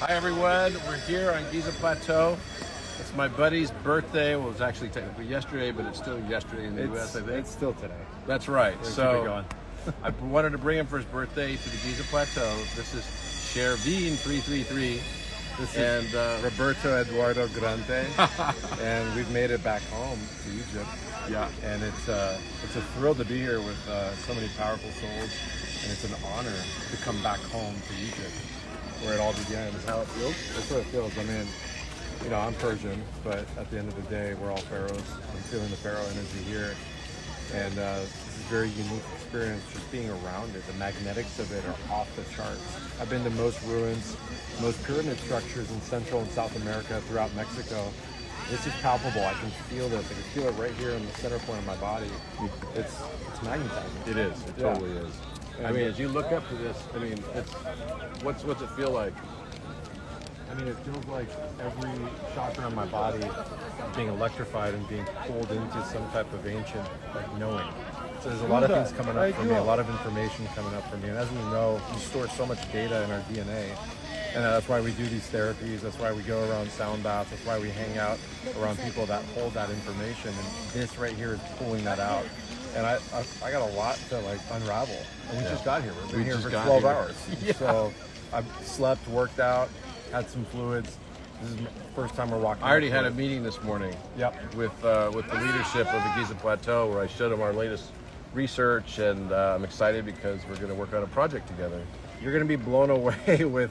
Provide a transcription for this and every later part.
Hi everyone, we're here on Giza Plateau. It's my buddy's birthday. Well, it was actually technically yesterday, but it's still yesterday in the US, I think. It's still today. That's right. Keep it So going. I wanted to bring him for his birthday to the Giza Plateau. This is Chervin 333. This And is Roberto Eduardo Grante, and we've made it back home to Egypt. yeah, And it's a thrill to be here with so many powerful souls, and it's an honor to come back home to Egypt, where it all began. Is how it feels. That's what it feels. I mean, you know, I'm Persian, but at the end of the day, we're all pharaohs. I'm feeling the pharaoh energy here, and this is a very unique experience. Just being around it, the magnetics of it are off the charts. I've been to most ruins, most pyramid structures in Central and South America, throughout Mexico. This is palpable. I can feel this. I can feel it right here in the center point of my body. It's magnetizing. it is. It Yeah. totally is. I mean, as you look up to this, I mean, it's what's it feel like? I mean, it feels like every chakra in my body is being electrified and being pulled into some type of ancient, like, knowing. So there's a lot of things coming up for me, a lot of information coming up for me. And as we know, we store so much data in our DNA. And that's why we do these therapies. That's why we go around sound baths. That's why we hang out around people that hold that information. And this right here is pulling that out. And I got a lot to, like, unravel. And we just got here. We've been here for 12 hours. Yeah. So I've slept, worked out, had some fluids. This is the first time we're walking. I already had a meeting this morning. Yep. With the leadership of the Giza Plateau, where I showed them our latest research, and I'm excited because we're going to work on a project together. You're going to be blown away with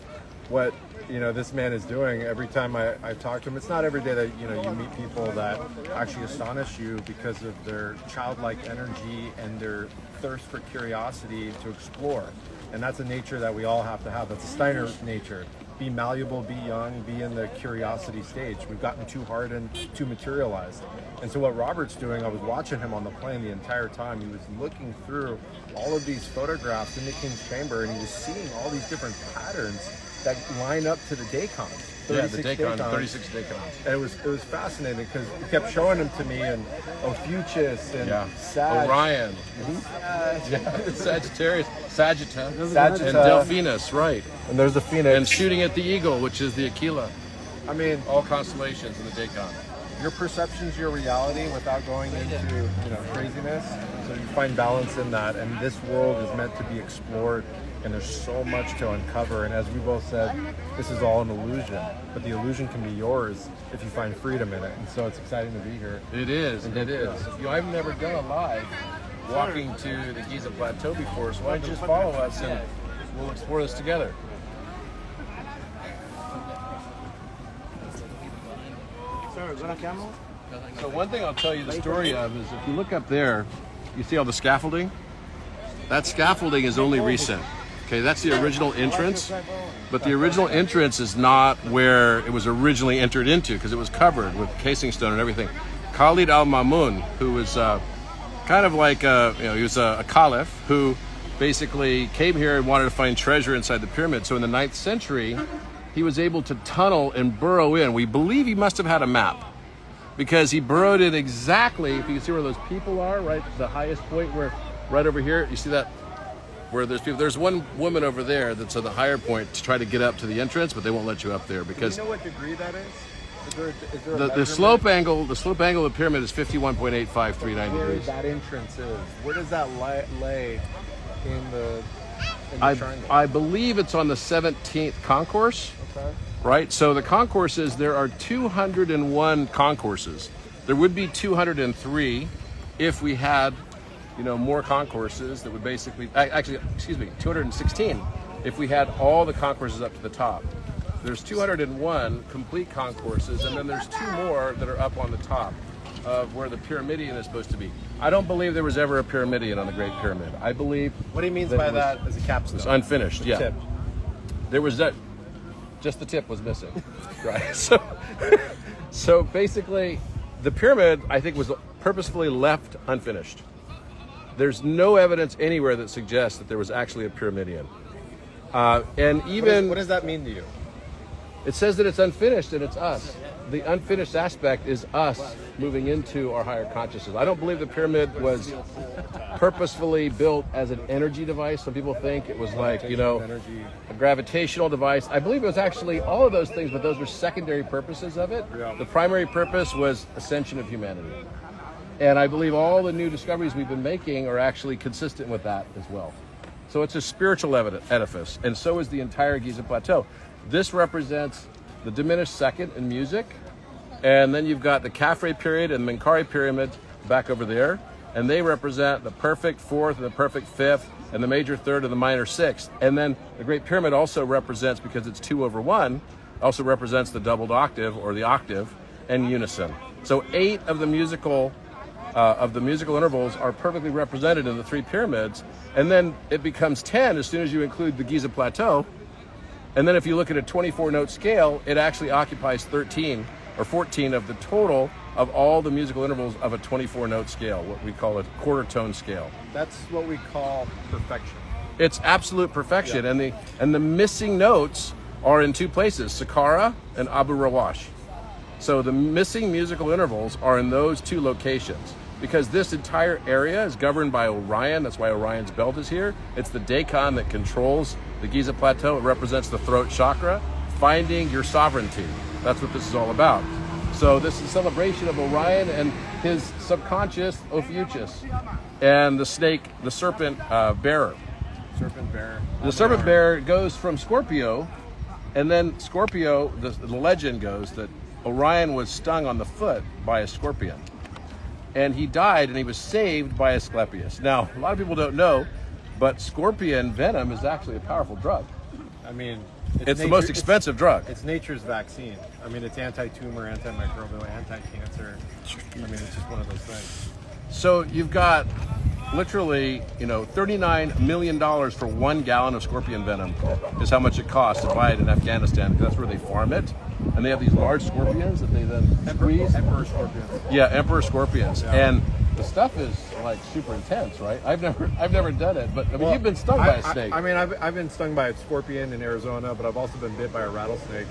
what, you know, this man is doing. Every time I talk to him, it's not every day that, you know, you meet people that actually astonish you because of their childlike energy and their thirst for curiosity to explore. And that's a nature that we all have to have. That's a Steiner nature. Be malleable, be young, be in the curiosity stage. We've gotten too hard and too materialized. And so what Robert's doing, I was watching him on the plane the entire time. He was looking through all of these photographs in the King's Chamber, and he was seeing all these different patterns that line up to the Dacons. Yeah, the Dacon, 36 Dacons. And it was fascinating because he kept showing them to me, and Ophiuchus and Sag. Orion, Sag. Sagittarius, Sagitta, Sagitta. and Delphinus, right. And there's the Phoenix. And shooting at the eagle, which is the Aquila. I mean, All constellations in the Dacon. your perception's your reality without going into, you know, craziness. So you find balance in that, and this world is meant to be explored, and there's so much to uncover. And as we both said, this is all an illusion, but the illusion can be yours if you find freedom in it. And so it's exciting to be here. It is, it is. You know, I've never done a live walking to the Giza Plateau before, so why don't you just follow us and we'll explore this together. So one thing I'll tell you the story of is if you look up there, you see all the scaffolding? That scaffolding is only recent. Okay, that's the original entrance, but the original entrance is not where it was originally entered into because it was covered with casing stone and everything. Khalid al-Mamun, who was kind of like, he was a caliph who basically came here and wanted to find treasure inside the pyramid. So in the 9th century, he was able to tunnel and burrow in. We believe he must have had a map because he burrowed in exactly, if you can see where those people are, right, the highest point where, right over here, you see that? Where there's people, there's one woman over there that's at the higher point to try to get up to the entrance, but they won't let you up there because Do you know what degree that is? Is there a the measurement? slope angle of the pyramid is 51.85339 Where degrees. that entrance is, where does that lay in the triangle? I believe it's on the 17th concourse, Okay. right? So the concourses, there are 201 concourses. There would be 203 if we had, you know, more concourses that would basically, actually, excuse me, 216 if we had all the concourses up to the top. There's 201 complete concourses, and then there's 2 more that are up on the top of where the pyramidion is supposed to be. I don't believe there was ever a pyramidion on the Great Pyramid. I believe What he means that by it was- that is a capstone. it's unfinished, The yeah. tip. There was that, just the tip was missing, right? So basically, the pyramid, I think, was purposefully left unfinished. There's no evidence anywhere that suggests that there was actually a pyramidion. And even What does that mean to you? It says that it's unfinished, and it's us. The unfinished aspect is us moving into our higher consciousness. I don't believe the pyramid was purposefully built as an energy device. Some people think it was like, a gravitational device. I believe it was actually all of those things, but those were secondary purposes of it. Yeah. The primary purpose was ascension of humanity. And I believe all the new discoveries we've been making are actually consistent with that as well. So it's a spiritual edifice, and so is the entire Giza Plateau. This represents the diminished second in music, and then you've got the Khafre period and Menkaure pyramid back over there, and they represent the perfect fourth and the perfect fifth and the major third and the minor sixth. And then the Great Pyramid also represents, because it's 2/1, also represents the doubled octave or the octave and unison. So 8 of the musical intervals are perfectly represented in the 3 pyramids, and then it becomes 10 as soon as you include the Giza Plateau. And then if you look at a 24-note scale, it actually occupies 13 or 14 of the total of all the musical intervals of a 24-note scale, what we call a quarter tone scale. That's what we call perfection. It's absolute perfection, Yeah. and the missing notes are in 2 places, Saqqara and Abu Rawash. So the missing musical intervals are in those 2 locations, because this entire area is governed by Orion. That's why Orion's belt is here. It's the Daikon that controls the Giza Plateau. It represents the throat chakra, finding your sovereignty. That's what this is all about. So this is a celebration of Orion and his subconscious Ophiuchus, and the snake, the serpent bearer. Serpent bearer. The serpent bearer goes from Scorpio, and then Scorpio, the legend goes that Orion was stung on the foot by a scorpion, and he died, and he was saved by Asclepius. Now, a lot of people don't know, but scorpion venom is actually a powerful drug. I mean, It's the most expensive drug. It's nature's vaccine. I mean, it's anti-tumor, antimicrobial, anti-cancer. I mean, it's just one of those things. So you've got literally, $39 million for 1 gallon of scorpion venom is how much it costs to buy it in Afghanistan, because that's where they farm it. And they have these large scorpions that they then squeeze. Emperor scorpions. Yeah, emperor scorpions. Yeah. And the stuff is like super intense, right? I've never done it, but Well, you've been stung by a snake. I've been stung by a scorpion in Arizona, but I've also been bit by a rattlesnake,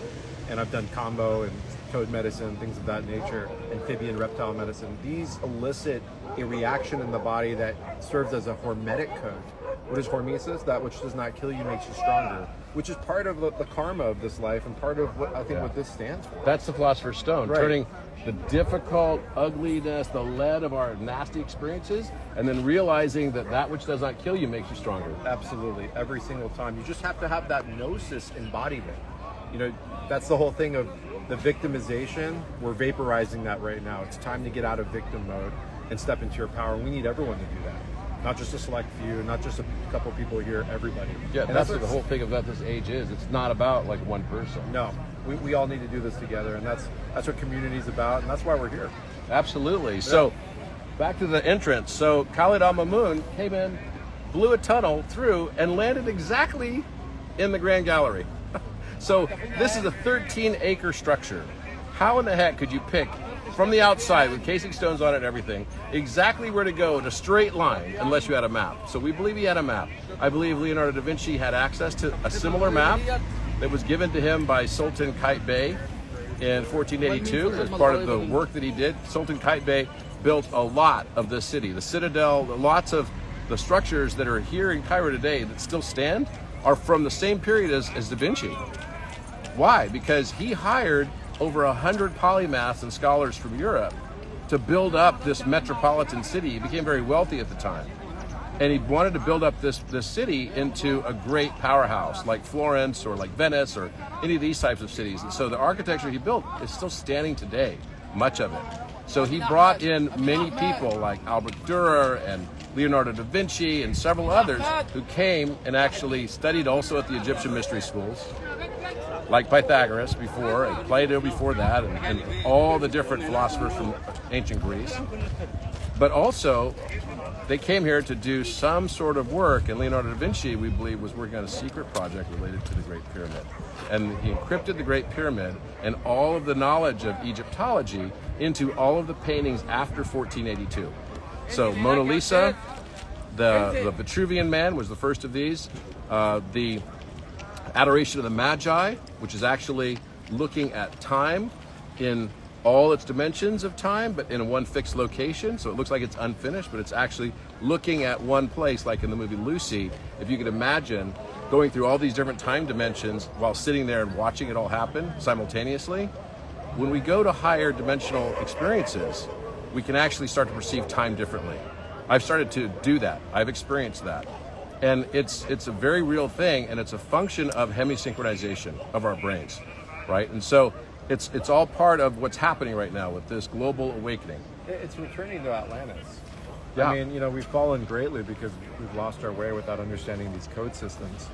and I've done combo and toad medicine, things of that nature, amphibian reptile medicine. These elicit a reaction in the body that serves as a hormetic code. What is hormesis? That which does not kill you makes you stronger, which is part of the karma of this life, and part of what I think what this stands for. That's the Philosopher's Stone, Right. turning the difficult, ugliness, the lead of our nasty experiences, and then realizing that which does not kill you makes you stronger. Absolutely, every single time. You just have to have that gnosis embodiment. That's the whole thing of the victimization. We're vaporizing that right now. It's time to get out of victim mode and step into your power. We need everyone to do that. Not just a select few, not just a couple people here, everybody. Yeah, And that's what the whole thing of what this age is. It's not about like one person. No, we all need to do this together, and that's what community's about, and that's why we're here. Absolutely. So, back to the entrance. So, Khalid al-Mamun came in, blew a tunnel through, and landed exactly in the Grand Gallery. So, this is a 13-acre structure. How in the heck could you pick from the outside with casing stones on it and everything exactly where to go in a straight line unless you had a map? So, we believe he had a map. I believe Leonardo da Vinci had access to a similar map that was given to him by Sultan Qaitbay in 1482 as part of the work that he did. Sultan Qaitbay built a lot of this city. The citadel, lots of the structures that are here in Cairo today that still stand are from the same period as Da Vinci. Why? Because he hired over 100 polymaths and scholars from Europe to build up this metropolitan city. He became very wealthy at the time. And he wanted to build up this city into a great powerhouse like Florence or like Venice or any of these types of cities. And so the architecture he built is still standing today, much of it. So he brought in many people like Albert Dürer and Leonardo da Vinci and several others who came and actually studied also at the Egyptian mystery schools, like Pythagoras before and Plato before that, and all the different philosophers from ancient Greece. But also, they came here to do some sort of work, and Leonardo da Vinci, we believe, was working on a secret project related to the Great Pyramid. And he encrypted the Great Pyramid and all of the knowledge of Egyptology into all of the paintings after 1482. So Mona Lisa, the Vitruvian Man was the first of these. The Adoration of the Magi, which is actually looking at time in all its dimensions of time, but in one fixed location. So it looks like it's unfinished, but it's actually looking at one place, like in the movie Lucy. If you could imagine going through all these different time dimensions while sitting there and watching it all happen simultaneously. When we go to higher dimensional experiences, we can actually start to perceive time differently. I've started to do that. I've experienced that. And it's a very real thing, and it's a function of hemisynchronization of our brains, right? And so it's all part of what's happening right now with this global awakening. It's returning to Atlantis. Yeah. I mean, you know, we've fallen greatly because we've lost our way without understanding these code systems.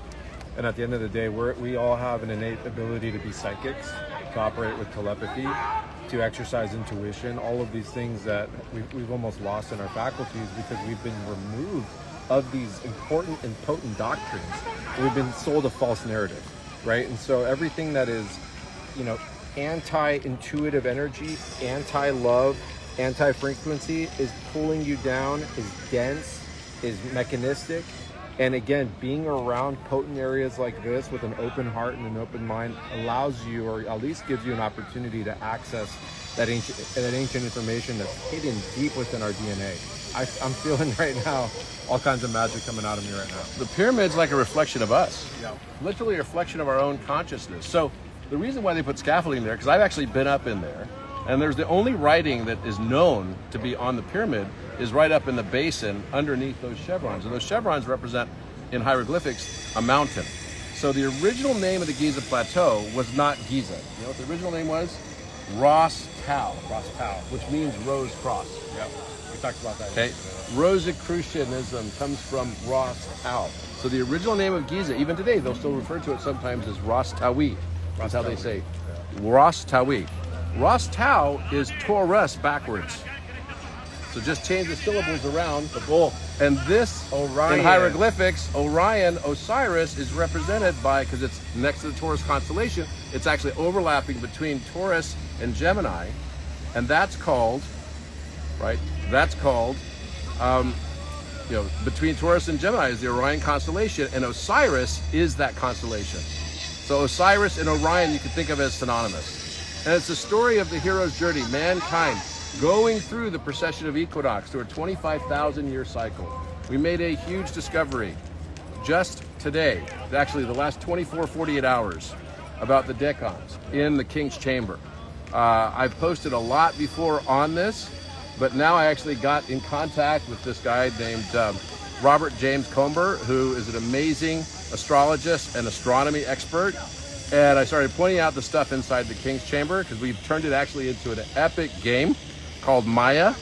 And at the end of the day, we all have an innate ability to be psychics, to operate with telepathy, to exercise intuition, all of these things that we've almost lost in our faculties because we've been removed of these important and potent doctrines. We've been sold a false narrative, right? And so everything that is, you know, anti-intuitive energy, anti-love, anti-frequency is pulling you down, is dense, is mechanistic. And again, being around potent areas like this with an open heart and an open mind allows you, or at least gives you an opportunity to access that ancient information that's hidden deep within our DNA. I'm feeling right now all kinds of magic coming out of me right now. The pyramid's like a reflection of us. Yeah. Literally a reflection of our own consciousness. So the reason why they put scaffolding there, because I've actually been up in there, and there's the only writing that is known to be on the pyramid is right up in the basin underneath those chevrons. And those chevrons represent, in hieroglyphics, a mountain. So the original name of the Giza Plateau was not Giza. You know what the original name was? Ras Tau. Ras Tau. Which means rose cross. Yep. We talked about that. Okay. Rosicrucianism comes from Ras Tau. So the original name of Giza, even today, they'll still refer to it sometimes as Ras Taui. That's how they say Ras Taui. Ras Tau is Taurus backwards. So just change the syllables around the bull. And this, Orion. in hieroglyphics, Orion, Osiris, is represented by, because it's next to the Taurus constellation, it's actually overlapping between Taurus and Gemini. And that's called, right, between Taurus and Gemini is the Orion constellation, and Osiris is that constellation. So Osiris and Orion you can think of as synonymous. And it's the story of the hero's journey, mankind going through the precession of equinox through a 25,000 year cycle. We made a huge discovery just today, actually the last 48 hours, about the decans in the King's Chamber. I've posted a lot before on this, but now I actually got in contact with this guy named Robert James Comber, who is an amazing astrologist and astronomy expert. And I started pointing out the stuff inside the King's Chamber because we've turned it actually into an epic game called Maya.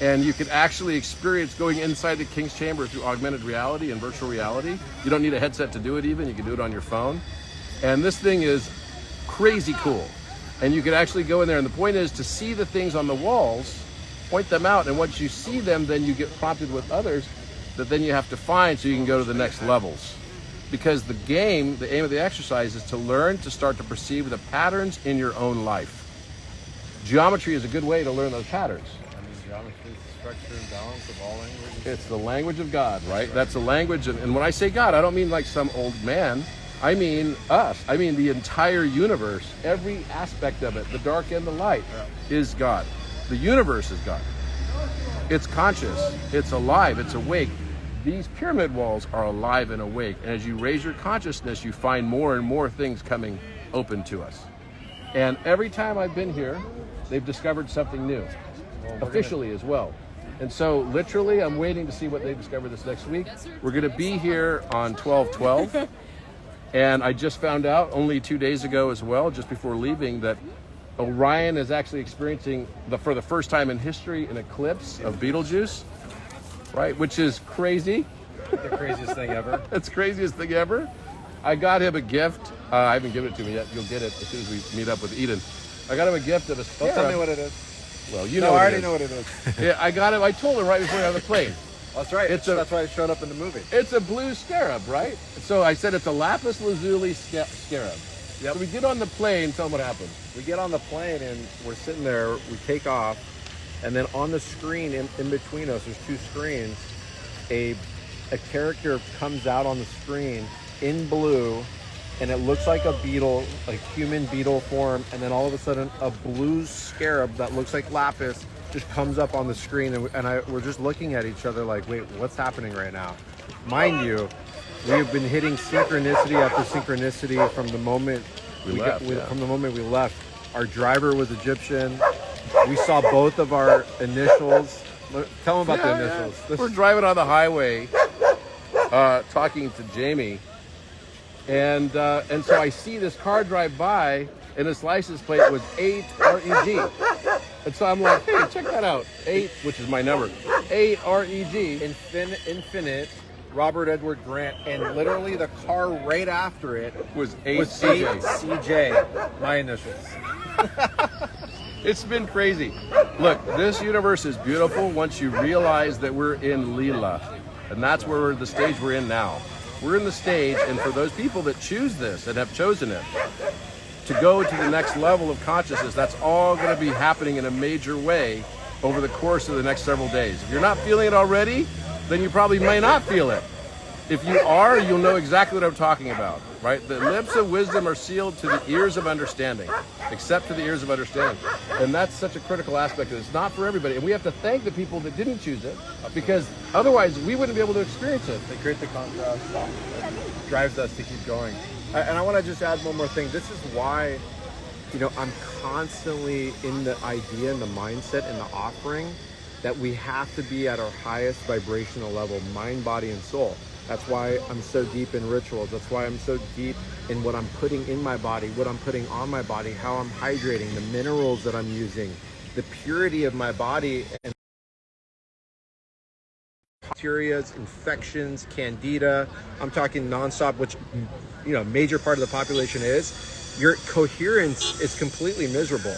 And you can actually experience going inside the King's Chamber through augmented reality and virtual reality. You don't need a headset to do it even, you can do it on your phone. And this thing is crazy cool. And you can actually go in there, and the point is to see the things on the walls, point them out, and once you see them, then you get prompted with others that then you have to find so you can go to the next levels. Because the game, the aim of the exercise is to learn to start to perceive the patterns in your own life. Geometry is a good way to learn those patterns. I mean, geometry is the structure and balance of all languages. It's the language of God, right? That's the language, and when I say God, I don't mean like some old man. I mean us. I mean the entire universe, every aspect of it, the dark and the light, is God. The universe is God. It's conscious, it's alive, it's awake. These pyramid walls are alive and awake, and as you raise your consciousness, you find more and more things coming open to us. And every time I've been here, they've discovered something new, officially as well. And so literally, I'm waiting to see what they discover this next week. We're going to be here on 12/12, and I just found out only 2 days ago as well, just before leaving, that Orion is actually experiencing, for the first time in history, an eclipse of Betelgeuse. Right, which is crazy. The craziest thing ever. It's the craziest thing ever. I got him a gift. I haven't given it to him yet. You'll get it as soon as we meet up with Eden. I got him a gift of a scarab. Don't tell me what it is. Well, you know. I already know what it is. Yeah, I got him. I told him right before I got on the plane. That's right. That's why it showed up in the movie. It's a blue scarab, right? So I said it's a lapis lazuli scarab. Yep. So we get on the plane. Tell them what happened. We get on the plane and we're sitting there. We take off. And then on the screen in between us, there's two screens, a character comes out on the screen in blue and it looks like a beetle, like human beetle form, and then all of a sudden a blue scarab that looks like lapis just comes up on the screen, and we're just looking at each other like, wait, what's happening right now? Mind you, we have been hitting synchronicity after synchronicity from the moment from the moment we left. Our driver was Egyptian. We saw both of our initials. Tell them about the initials. Yeah. We're driving on the highway, talking to Jamie, and so I see this car drive by, and its license plate was 8 REG. And so I'm like, hey, check that out. 8, which is my number. 8 REG. Infinite. Robert Edward Grant, and literally the car right after it was 8 CJ. CJ, my initials. It's been crazy. Look, this universe is beautiful once you realize that we're in Leela, and that's where the stage we're in now. We're in the stage, and for those people that choose this and have chosen it, to go to the next level of consciousness, that's all going to be happening in a major way over the course of the next several days. If you're not feeling it already, then you probably may not feel it. If you are, you'll know exactly what I'm talking about, right? The lips of wisdom are sealed to the ears of understanding, except to the ears of understanding. And that's such a critical aspect of it. It's not for everybody. And we have to thank the people that didn't choose it, because otherwise we wouldn't be able to experience it. They create the contrast that drives us to keep going. And I want to just add one more thing. This is why, I'm constantly in the idea and the mindset and the offering that we have to be at our highest vibrational level, mind, body, and soul. That's why I'm so deep in rituals. That's why I'm so deep in what I'm putting in my body, what I'm putting on my body, how I'm hydrating, the minerals that I'm using, the purity of my body, and bacteria, infections, candida. I'm talking nonstop, which, major part of the population is. Your coherence is completely miserable.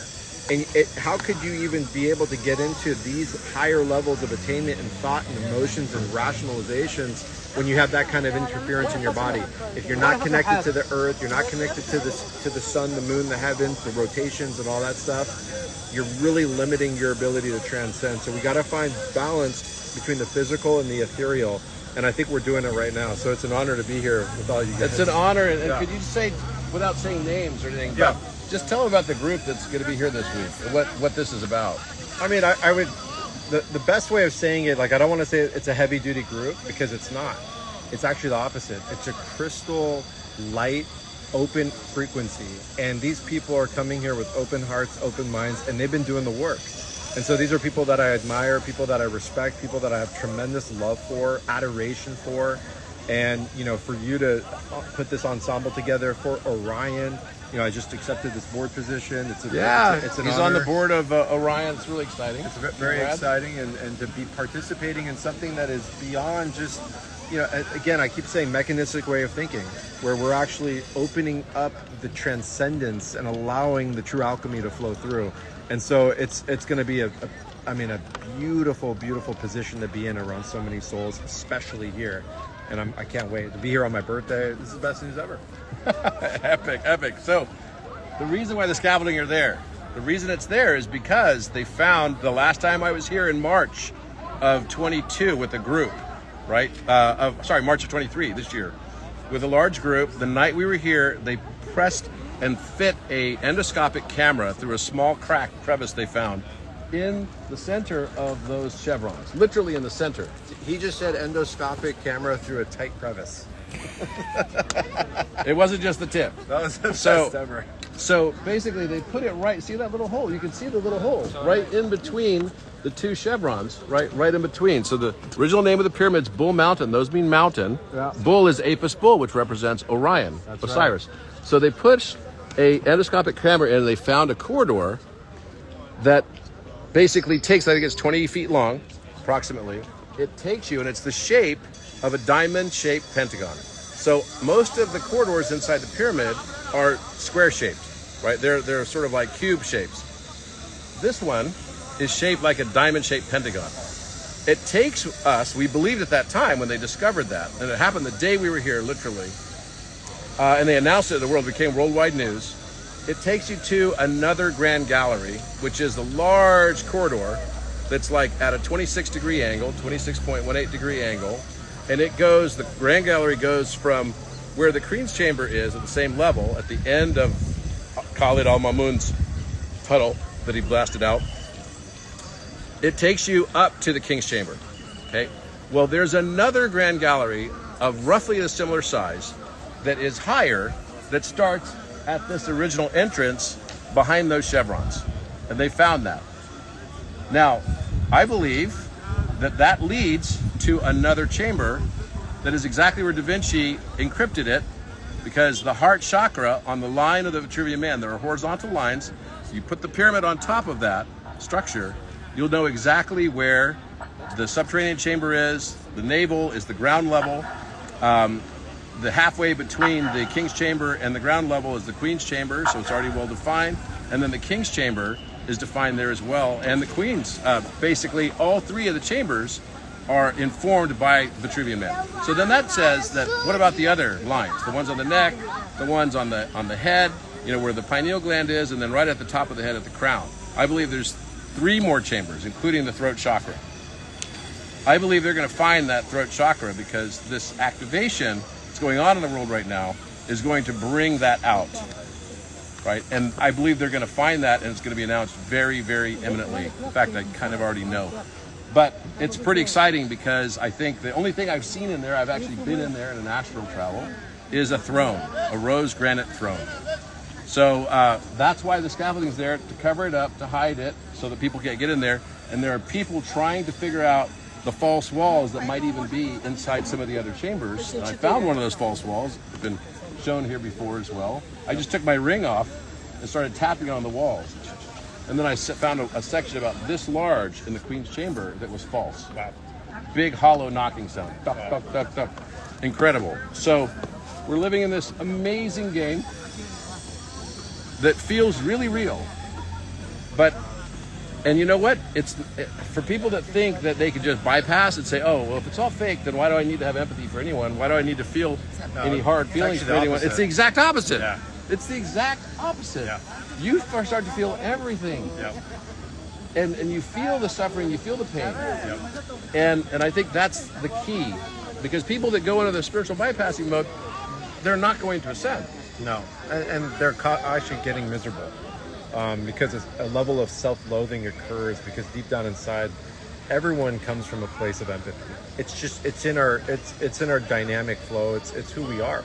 And how could you even be able to get into these higher levels of attainment and thought and emotions and rationalizations when you have that kind of interference in your body? If you're not connected to the earth, you're not connected to the sun, the moon, the heavens, the rotations and all that stuff, you're really limiting your ability to transcend. So we got to find balance between the physical and the ethereal. And I think we're doing it right now. So it's an honor to be here with all you guys. It's an honor. And could you say, without saying names or anything, just tell them about the group that's going to be here this week, and what this is about. I mean, I would, the best way of saying it, like, I don't want to say it's a heavy duty group, because it's not. It's actually the opposite. It's a crystal light, open frequency. And these people are coming here with open hearts, open minds, and they've been doing the work. And so these are people that I admire, people that I respect, people that I have tremendous love for, adoration for. And, for you to put this ensemble together for Orion, I just accepted this board position. It's an he's honor. on the board of Orion. It's really exciting. It's very exciting, and to be participating in something that is beyond just, again, I keep saying mechanistic way of thinking, where we're actually opening up the transcendence and allowing the true alchemy to flow through. And so it's going to be a beautiful, beautiful position to be in around so many souls, especially here. And I can't wait to be here on my birthday. This is the best news ever. Epic. So the reason why the scaffolding are there, the reason it's there is because they found, the last time I was here in March of 22 with a group, right? March of 23 this year, with a large group. The night we were here, they pressed and fit a endoscopic camera through a small crevice they found in the center of those chevrons, literally in the center. He just said endoscopic camera through a tight crevice. It wasn't just the tip. That was the best ever. So basically they put it right, see that little hole? You can see the little hole right in between the two chevrons, right in between. So the original name of the pyramid's Bull Mountain. Those mean mountain. Yeah. Bull is Apis Bull, which represents Orion, Osiris. Right. So they put a endoscopic camera in, and they found a corridor that basically takes, I think it's 20 feet long, approximately. It takes you, and it's the shape of a diamond-shaped pentagon. So most of the corridors inside the pyramid are square-shaped, right? They're sort of like cube shapes. This one is shaped like a diamond-shaped pentagon. It takes us, we believed at that time when they discovered that, and it happened the day we were here, literally, and they announced it to the world, it became worldwide news. It takes you to another grand gallery, which is a large corridor that's like at a 26-degree angle, 26.18 degree angle. And it goes, the grand gallery goes from where the Queen's Chamber is at the same level, at the end of Khalid al-Mamun's tunnel that he blasted out, it takes you up to the King's Chamber, okay? Well, there's another grand gallery of roughly a similar size that is higher, that starts at this original entrance behind those chevrons. And they found that. Now, I believe that that leads to another chamber that is exactly where Da Vinci encrypted it, because the heart chakra on the line of the Vitruvian Man, there are horizontal lines. You put the pyramid on top of that structure, you'll know exactly where the subterranean chamber is. The navel is the ground level. The halfway between the King's Chamber and the ground level is the Queen's Chamber, so it's already well defined. And then the King's Chamber is defined there as well. And the Queen's, basically all three of the chambers are informed by Vitruvian Man. So then that says that, what about the other lines? The ones on the neck, the ones on the head, you know, where the pineal gland is, and then right at the top of the head at the crown. I believe there's 3 more chambers, including the throat chakra. I believe they're going to find that throat chakra because this activation that's going on in the world right now is going to bring that out, right? And I believe they're going to find that, and it's going to be announced very, very imminently. In fact, I kind of already know. But it's pretty exciting because I think the only thing I've seen in there, I've actually been in there in an astral travel, is a throne, a rose granite throne. So that's why the scaffolding's there, to cover it up, to hide it, so that people can't get in there. And there are people trying to figure out the false walls that might even be inside some of the other chambers. And I found one of those false walls. It's been shown here before as well. I just took my ring off and started tapping on the walls. And then I found a section about this large in the Queen's Chamber that was false. Wow. Big hollow knocking sound. Duck, duck, duck, duck. Incredible. So we're living in this amazing game that feels really real. And you know what? It's for people that think that they could just bypass and say, oh, well, if it's all fake, then why do I need to have empathy for anyone? Why do I need to feel any hard feelings for anyone? It's the exact opposite. Yeah. It's the exact opposite. Yeah. You start to feel everything. Yeah. And you feel the suffering, you feel the pain. Yep. And I think that's the key. Because people that go into the spiritual bypassing mode, they're not going to ascend. No. And they're actually getting miserable. Because a level of self-loathing occurs, because deep down inside, everyone comes from a place of empathy. It's in our dynamic flow. It's who we are.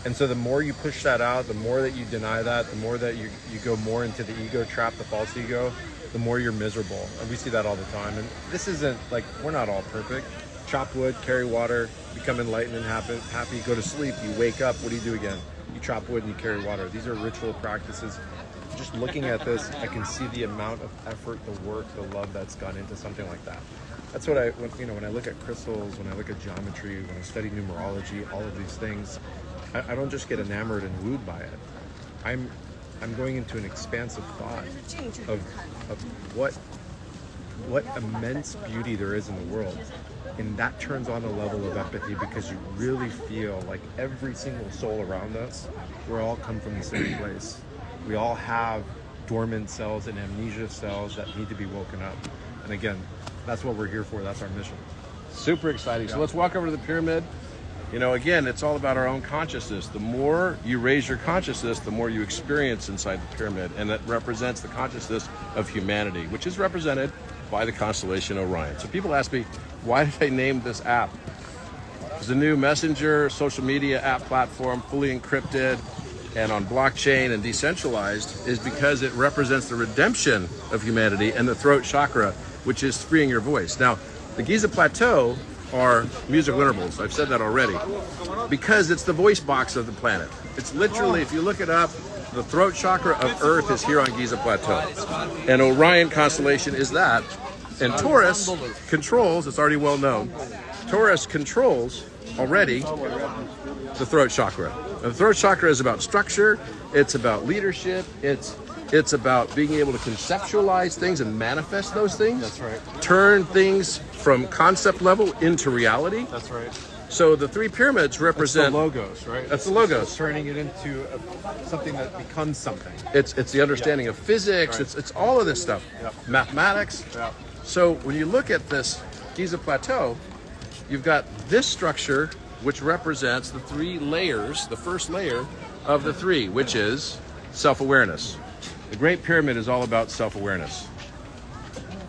And so the more you push that out, the more that you deny that, the more that you go more into the ego trap, the false ego, the more you're miserable. And we see that all the time. And this isn't like, we're not all perfect. Chop wood, carry water, become enlightened and happy, go to sleep, you wake up, what do you do again? You chop wood and you carry water. These are ritual practices. Just looking at this, I can see the amount of effort, the work, the love that's gone into something like that. That's what when I look at crystals, when I look at geometry, when I study numerology, all of these things, I don't just get enamored and wooed by it. I'm going into an expansive thought of what immense beauty there is in the world. And that turns on a level of empathy, because you really feel like every single soul around us, we all come from the same place. We all have dormant cells and amnesia cells that need to be woken up. And again, that's what we're here for. That's our mission. Super exciting. So let's walk over to the pyramid. You know, again, it's all about our own consciousness. The more you raise your consciousness, the more you experience inside the pyramid. And that represents the consciousness of humanity, which is represented by the constellation Orion. So people ask me, why did I name this app? It's a new messenger, social media app platform, fully encrypted and on blockchain and decentralized, is because it represents the redemption of humanity and the throat chakra, which is freeing your voice. Now, the Giza Plateau are musical intervals. I've said that already. Because it's the voice box of the planet. It's literally, if you look it up, the throat chakra of Earth is here on Giza Plateau. And Orion constellation is that. And Taurus controls, it's already well known, Taurus controls already the throat chakra. And the throat chakra is about structure, it's about leadership, it's about being able to conceptualize things and manifest those things. That's right. Turn things from concept level into reality. That's right. So the 3 pyramids represent... That's the logos, right? That's the logos. It's turning it into something that becomes something. It's the understanding of physics, Right. it's all of this stuff. Yep. Mathematics. Yep. So when you look at this Giza Plateau, you've got this structure which represents the 3 layers, the first layer of the 3, which is self-awareness. The Great Pyramid is all about self-awareness.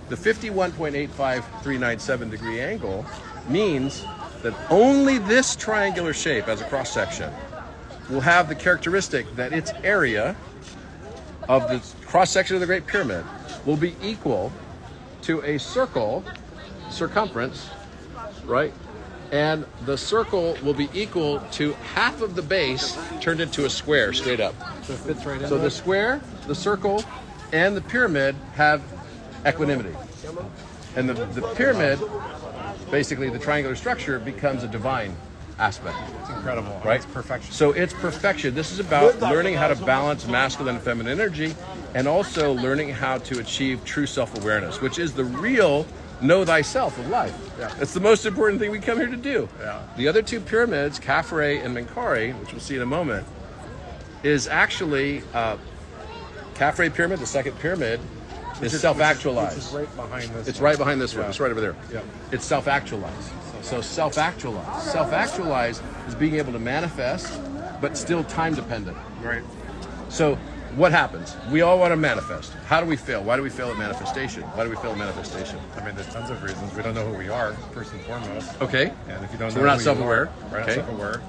The 51.85397 degree angle means that only this triangular shape as a cross-section will have the characteristic that its area of the cross-section of the Great Pyramid will be equal to a circle circumference, right? And the circle will be equal to half of the base turned into a square straight up. So it fits right in. So the square, the circle, and the pyramid have equanimity. And the pyramid, basically the triangular structure, becomes a divine aspect. It's incredible. Right? It's perfection. So it's perfection. This is about learning how to balance masculine and feminine energy, and also learning how to achieve true self-awareness, which is the real know thyself of life. Yeah. It's the most important thing we come here to do. Yeah. The other 2 pyramids, Khafre and Menkaure, which we'll see in a moment, is actually Khafre pyramid, the second pyramid, is self-actualized. Which is right behind this. It's right behind this one. It's right over there. Yeah. It's self-actualized. So self-actualized. Self-actualized is being able to manifest, but still time-dependent. Right. So what happens? We all want to manifest. How do we fail? Why do we fail at manifestation? Why do we fail at manifestation? I mean, there's tons of reasons. We don't know who we are, first and foremost. Okay. And if you don't So know we're not who self-aware. You are, Okay. not self-aware.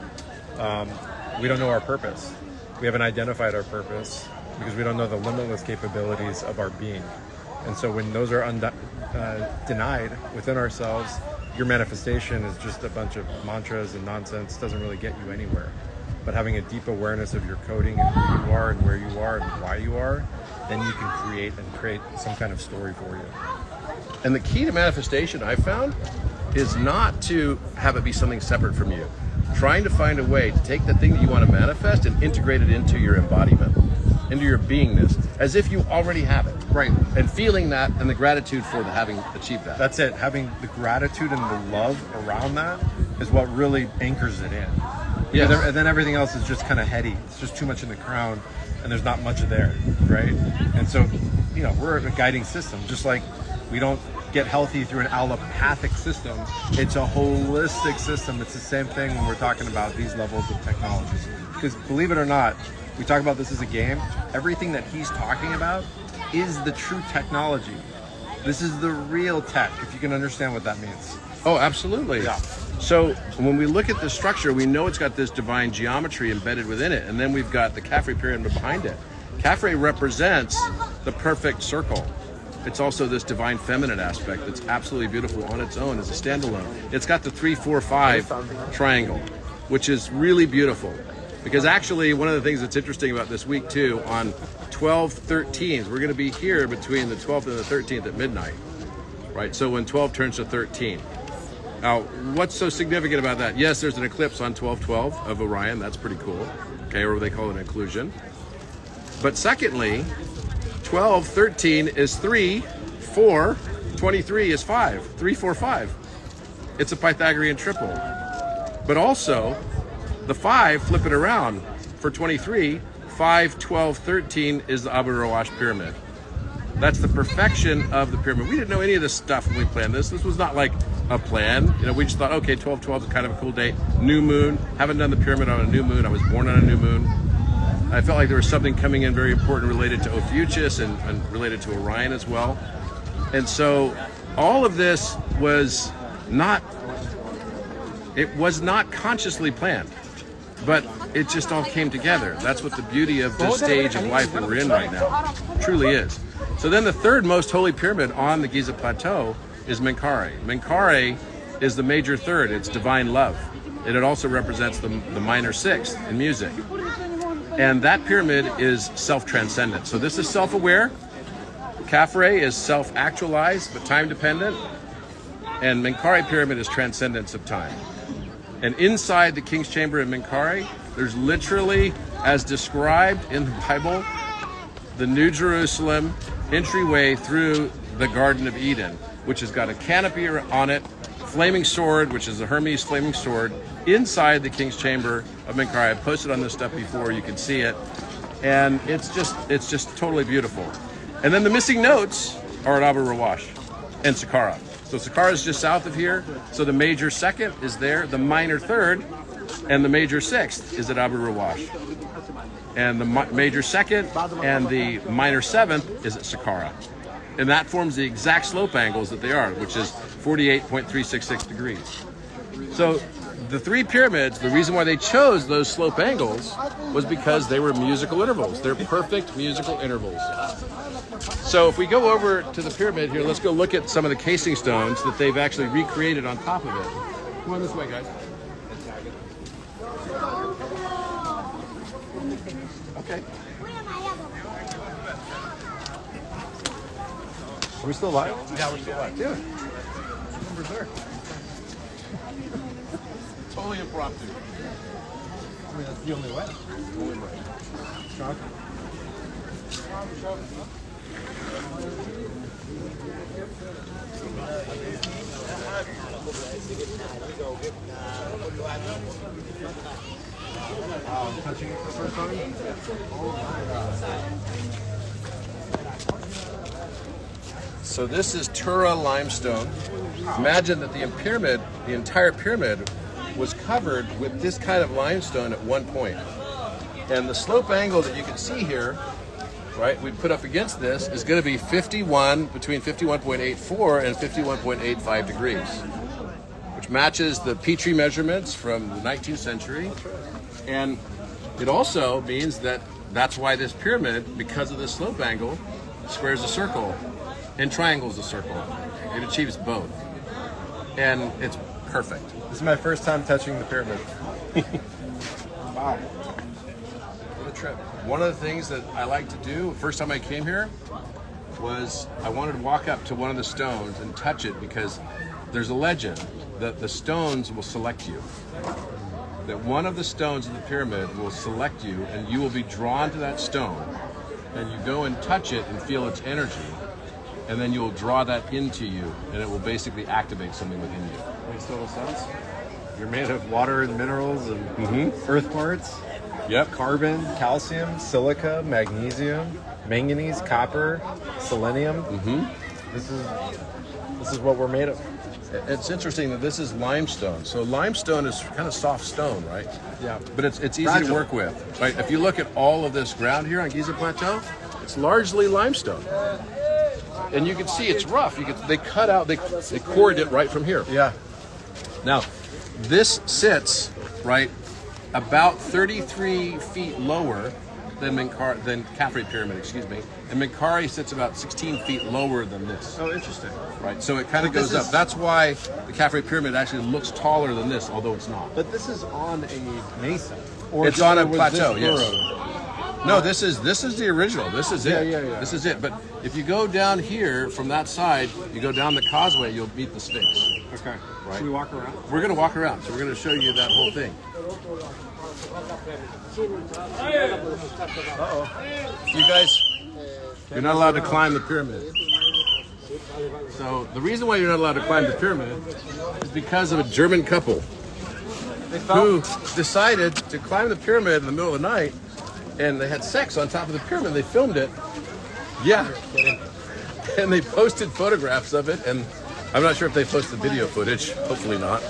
We don't know our purpose. We haven't identified our purpose because we don't know the limitless capabilities of our being. And so when those are denied within ourselves, your manifestation is just a bunch of mantras and nonsense. Doesn't really get you anywhere. But having a deep awareness of your coding and who you are and where you are and why you are, then you can create some kind of story for you. And the key to manifestation, I've found, is not to have it be something separate from you. Trying to find a way to take the thing that you want to manifest and integrate it into your embodiment, into your beingness, as if you already have it. Right. And feeling that and the gratitude for having achieved that. That's it. Having the gratitude and the love around that is what really anchors it in. Yes. And then everything else is just kind of heady. It's just too much in the crown, and there's not much there, right? And so, we're a guiding system. Just like we don't get healthy through an allopathic system, it's a holistic system. It's the same thing when we're talking about these levels of technologies. Because believe it or not, we talk about this as a game. Everything that he's talking about is the true technology. This is the real tech, if you can understand what that means. Oh, absolutely. Yeah. So when we look at the structure, we know it's got this divine geometry embedded within it, and then we've got the Khafre pyramid behind it. Khafre represents the perfect circle. It's also this divine feminine aspect that's absolutely beautiful on its own as a standalone. It's got the 3-4-5 triangle, which is really beautiful. Because actually, one of the things that's interesting about this week too, on 12/13, we're going to be here between the 12th and the 13th at midnight, right? So when 12 turns to 13. Now, what's so significant about that? Yes, there's an eclipse on 12/12 of Orion. That's pretty cool. Okay, or they call it an inclusion. But secondly, 12/13 is 3, 4, 23 is 5. 3, 4, 5. It's a Pythagorean triple. But also, the 5, flip it around. For 23, 5, 12, 13 is the Abu Rawash pyramid. That's the perfection of the pyramid. We didn't know any of this stuff when we planned this. This was not like a plan. We just thought, okay, 12/12 is kind of a cool date. New moon. Haven't done the pyramid on a new moon. I was born on a new moon. I felt like there was something coming in very important related to Ophiuchus and related to Orion as well. And so all of this was not consciously planned, but it just all came together. That's what the beauty of this stage of life that we're in right now truly is. So then the third most holy pyramid on the Giza Plateau is Menkaure. Menkaure is the major third. It's divine love. And it also represents the minor sixth in music. And that pyramid is self-transcendent. So this is self-aware. Khafre is self-actualized but time-dependent. And Menkaure pyramid is transcendence of time. And inside the King's Chamber in Menkaure, there's literally, as described in the Bible, the New Jerusalem entryway through the Garden of Eden, which has got a canopy on it, flaming sword, which is a Hermes flaming sword, inside the King's Chamber of Menkaure. I posted on this stuff before, you can see it. And it's just totally beautiful. And then the missing notes are at Abu Rawash and Saqqara. So Saqqara is just south of here. So the major second is there, the minor third, and the major sixth is at Abu Rawash. And the major second and the minor seventh is at Saqqara. And that forms the exact slope angles that they are, which is 48.366 degrees. So the three pyramids, the reason why they chose those slope angles was because they were musical intervals. They're perfect musical intervals. So if we go over to the pyramid here, let's go look at some of the casing stones that they've actually recreated on top of it. Come on this way, guys. Okay. Are we still live? Yeah, we're still live. Yeah. Numbers there. Totally impromptu. I mean, that's the only way. Only way. Strong. Touching it the first time? So this is Tura limestone. Imagine that the pyramid, the entire pyramid, was covered with this kind of limestone at one point. And the slope angle that you can see here, right, we put up against this is going to be between 51.84 and 51.85 degrees, which matches the Petrie measurements from the 19th century. And it also means that that's why this pyramid, because of this slope angle, squares a circle and triangles a circle. It achieves both. And it's perfect. This is my first time touching the pyramid. Wow. What a trip. One of the things that I like to do, first time I came here, was I wanted to walk up to one of the stones and touch it because there's a legend that the stones will select you. That one of the stones in the pyramid will select you and you will be drawn to that stone and you go and touch it and feel its energy and then you'll draw that into you and it will basically activate something within you. Makes total sense. You're made of water and minerals and earth parts. Yep. Carbon, calcium, silica, magnesium, manganese, copper, selenium. This is what we're made of. It's interesting that this is limestone. So limestone is kind of soft stone, right? Yeah. But it's easy to work with. Right? If you look at all of this ground here on Giza Plateau, it's largely limestone. And you can see it's rough. They cut out, they cored it right from here. Yeah. Now, this sits right about 33 feet lower than Khafre Pyramid, excuse me. And Menkaure sits about 16 feet lower than this. Oh, interesting. Right, so it kind of goes up. That's why the Khafre Pyramid actually looks taller than this, although it's not. But this is on a mesa. It's on a plateau, yes. No, this is the original. This is it. Yeah. This is it. But if you go down here from that side, you go down the causeway, you'll meet the Sphinx. Okay. Right. Should we walk around? We're going to walk around, so we're going to show you that whole thing. You guys, you're not allowed to climb the pyramid. So the reason why you're not allowed to climb the pyramid is because of a German couple who decided to climb the pyramid in the middle of the night, and they had sex on top of the pyramid. They filmed it. Yeah. And they posted photographs of it, and I'm not sure if they posted video footage. Hopefully not.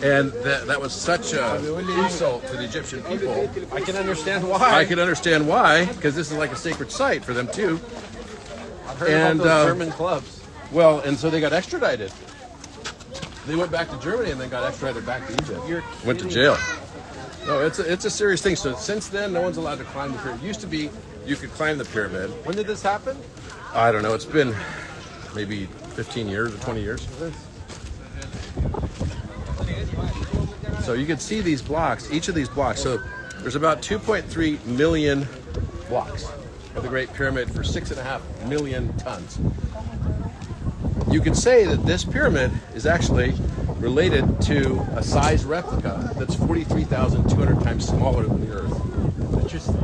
And that was such an insult to the Egyptian people. I can understand why. I can understand why, because this is like a sacred site for them too. I've heard about those German clubs. Well, and so they got extradited. They went back to Germany and then got extradited back to Egypt. Went to jail. No, it's a serious thing. So since then, no one's allowed to climb the pyramid. It used to be you could climb the pyramid. When did this happen? I don't know. It's been maybe 15 years or 20 years. So you can see these blocks, each of these blocks. So there's about 2.3 million blocks of the Great Pyramid for 6.5 million tons. You could say that this pyramid is actually related to a size replica that's 43,200 times smaller than the Earth. Interesting.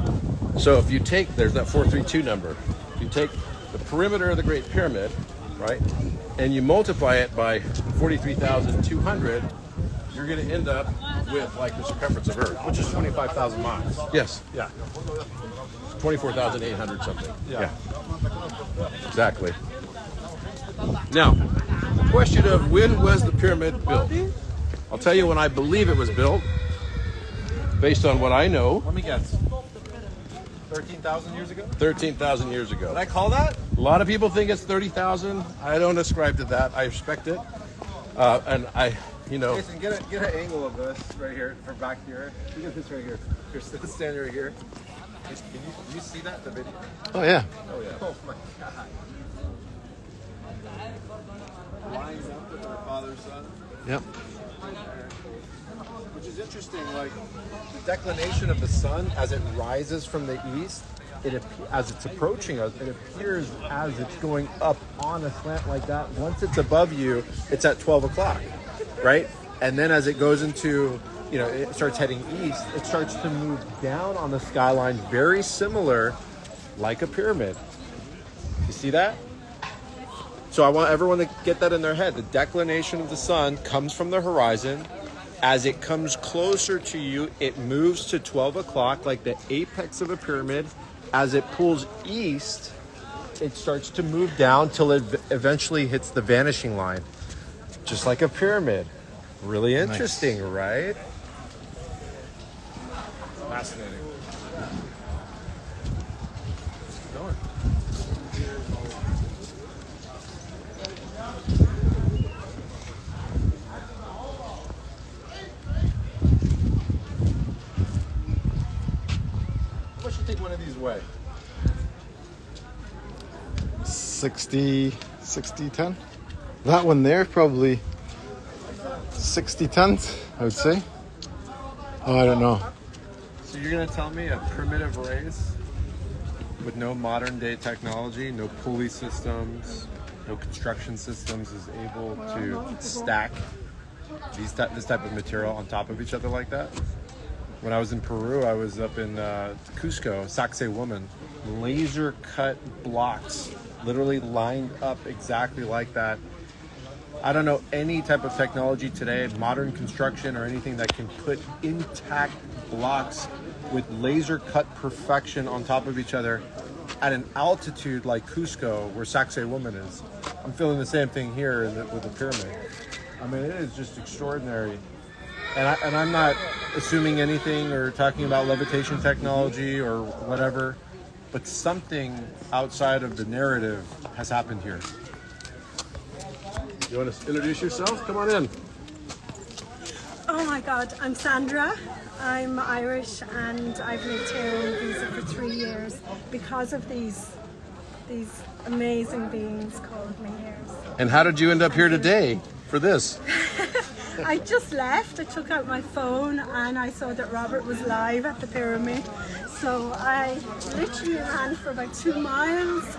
So if you take, there's that 432 number, if you take the perimeter of the Great Pyramid, right, and you multiply it by 43,200, you're going to end up with like the circumference of Earth. Which is 25,000 miles. Yes. Yeah. 24,800 something. Yeah. Exactly. Now, question of when was the pyramid built? I'll tell you when I believe it was built, based on what I know. Let me guess. 13,000 years ago? 13,000 years ago. Did I call that? A lot of people think it's 30,000. I don't ascribe to that. I respect it. And I, you know. Jason, get an angle of this right here from back here. Look at this right here. You're standing right here. Can you see that, the video? Oh, yeah. Oh, yeah. Oh, my God. Lines up with our father's son. Yep. Which is interesting, like the declination of the sun as it rises from the east, as it's approaching us, it appears as it's going up on a slant like that. Once it's above you, it's at 12 o'clock, right? And then as it goes into, you know, it starts heading east, it starts to move down on the skyline, very similar, like a pyramid. You see that? So I want everyone to get that in their head. The declination of the sun comes from the horizon. As it comes closer to you, it moves to 12 o'clock like the apex of a pyramid. As it pulls east, it starts to move down till it eventually hits the vanishing line. Just like a pyramid. Really interesting, right? Fascinating. Keep going. How much do you think one of these weigh? 60 ton. That one there probably 60 tons, I would say. Oh, I don't know. So you're gonna tell me a primitive race with no modern day technology, no pulley systems, no construction systems is able to stack this type of material on top of each other like that? When I was in Peru, I was up in Cusco, Saxe woman, laser cut blocks, literally lined up exactly like that. I don't know any type of technology today, modern construction or anything that can put intact blocks with laser cut perfection on top of each other at an altitude like Cusco, where Saxe woman is. I'm feeling the same thing here with the pyramid. I mean, it is just extraordinary. And I'm not assuming anything or talking about levitation technology or whatever, but something outside of the narrative has happened here. You want to introduce yourself? Come on in. Oh my God, I'm Sandra. I'm Irish and I've lived here in Giza for 3 years because of these amazing beings called me here. So. And how did you end up here today for this? I just left. I took out my phone and I saw that Robert was live at the pyramid. So I literally ran for about 2 miles.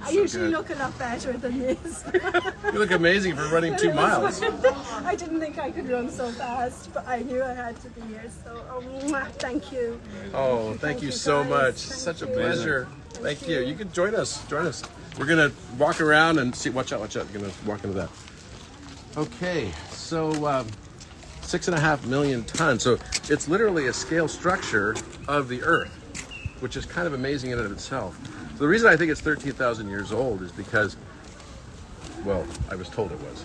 I usually look a lot better than this. You look amazing for running 2 miles. I didn't think I could run so fast, but I knew I had to be here. So, thank you. Oh, thank you so guys. much. Thank Such a you. pleasure. Thank you. You can join us. We're going to walk around and see. Watch out. You're going to walk into that. Okay, so 6.5 million tons. So it's literally a scale structure of the Earth, which is kind of amazing in and of itself. So the reason I think it's 13,000 years old is because, well, I was told it was.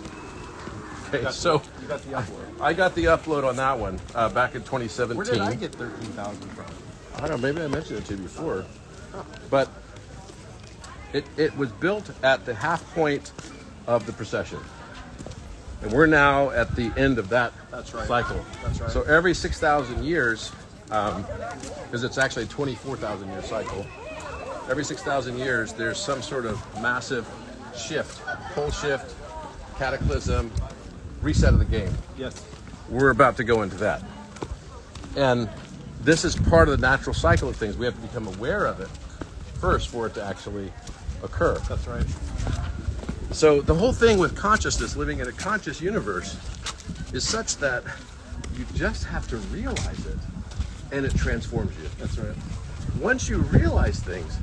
Okay, so You got the upload. I got the upload on that one back in 2017. Where did I get 13,000 from? I don't know, maybe I mentioned it to you before. But it was built at the half point of the precession. And we're now at the end of that cycle. That's right. So every 6,000 years, because it's actually a 24,000 year cycle, every 6,000 years there's some sort of massive shift, pole shift, cataclysm, reset of the game. Yes. We're about to go into that. And this is part of the natural cycle of things. We have to become aware of it first for it to actually occur. That's right. So the whole thing with consciousness, living in a conscious universe, is such that you just have to realize it and it transforms you. That's right. Once you realize things,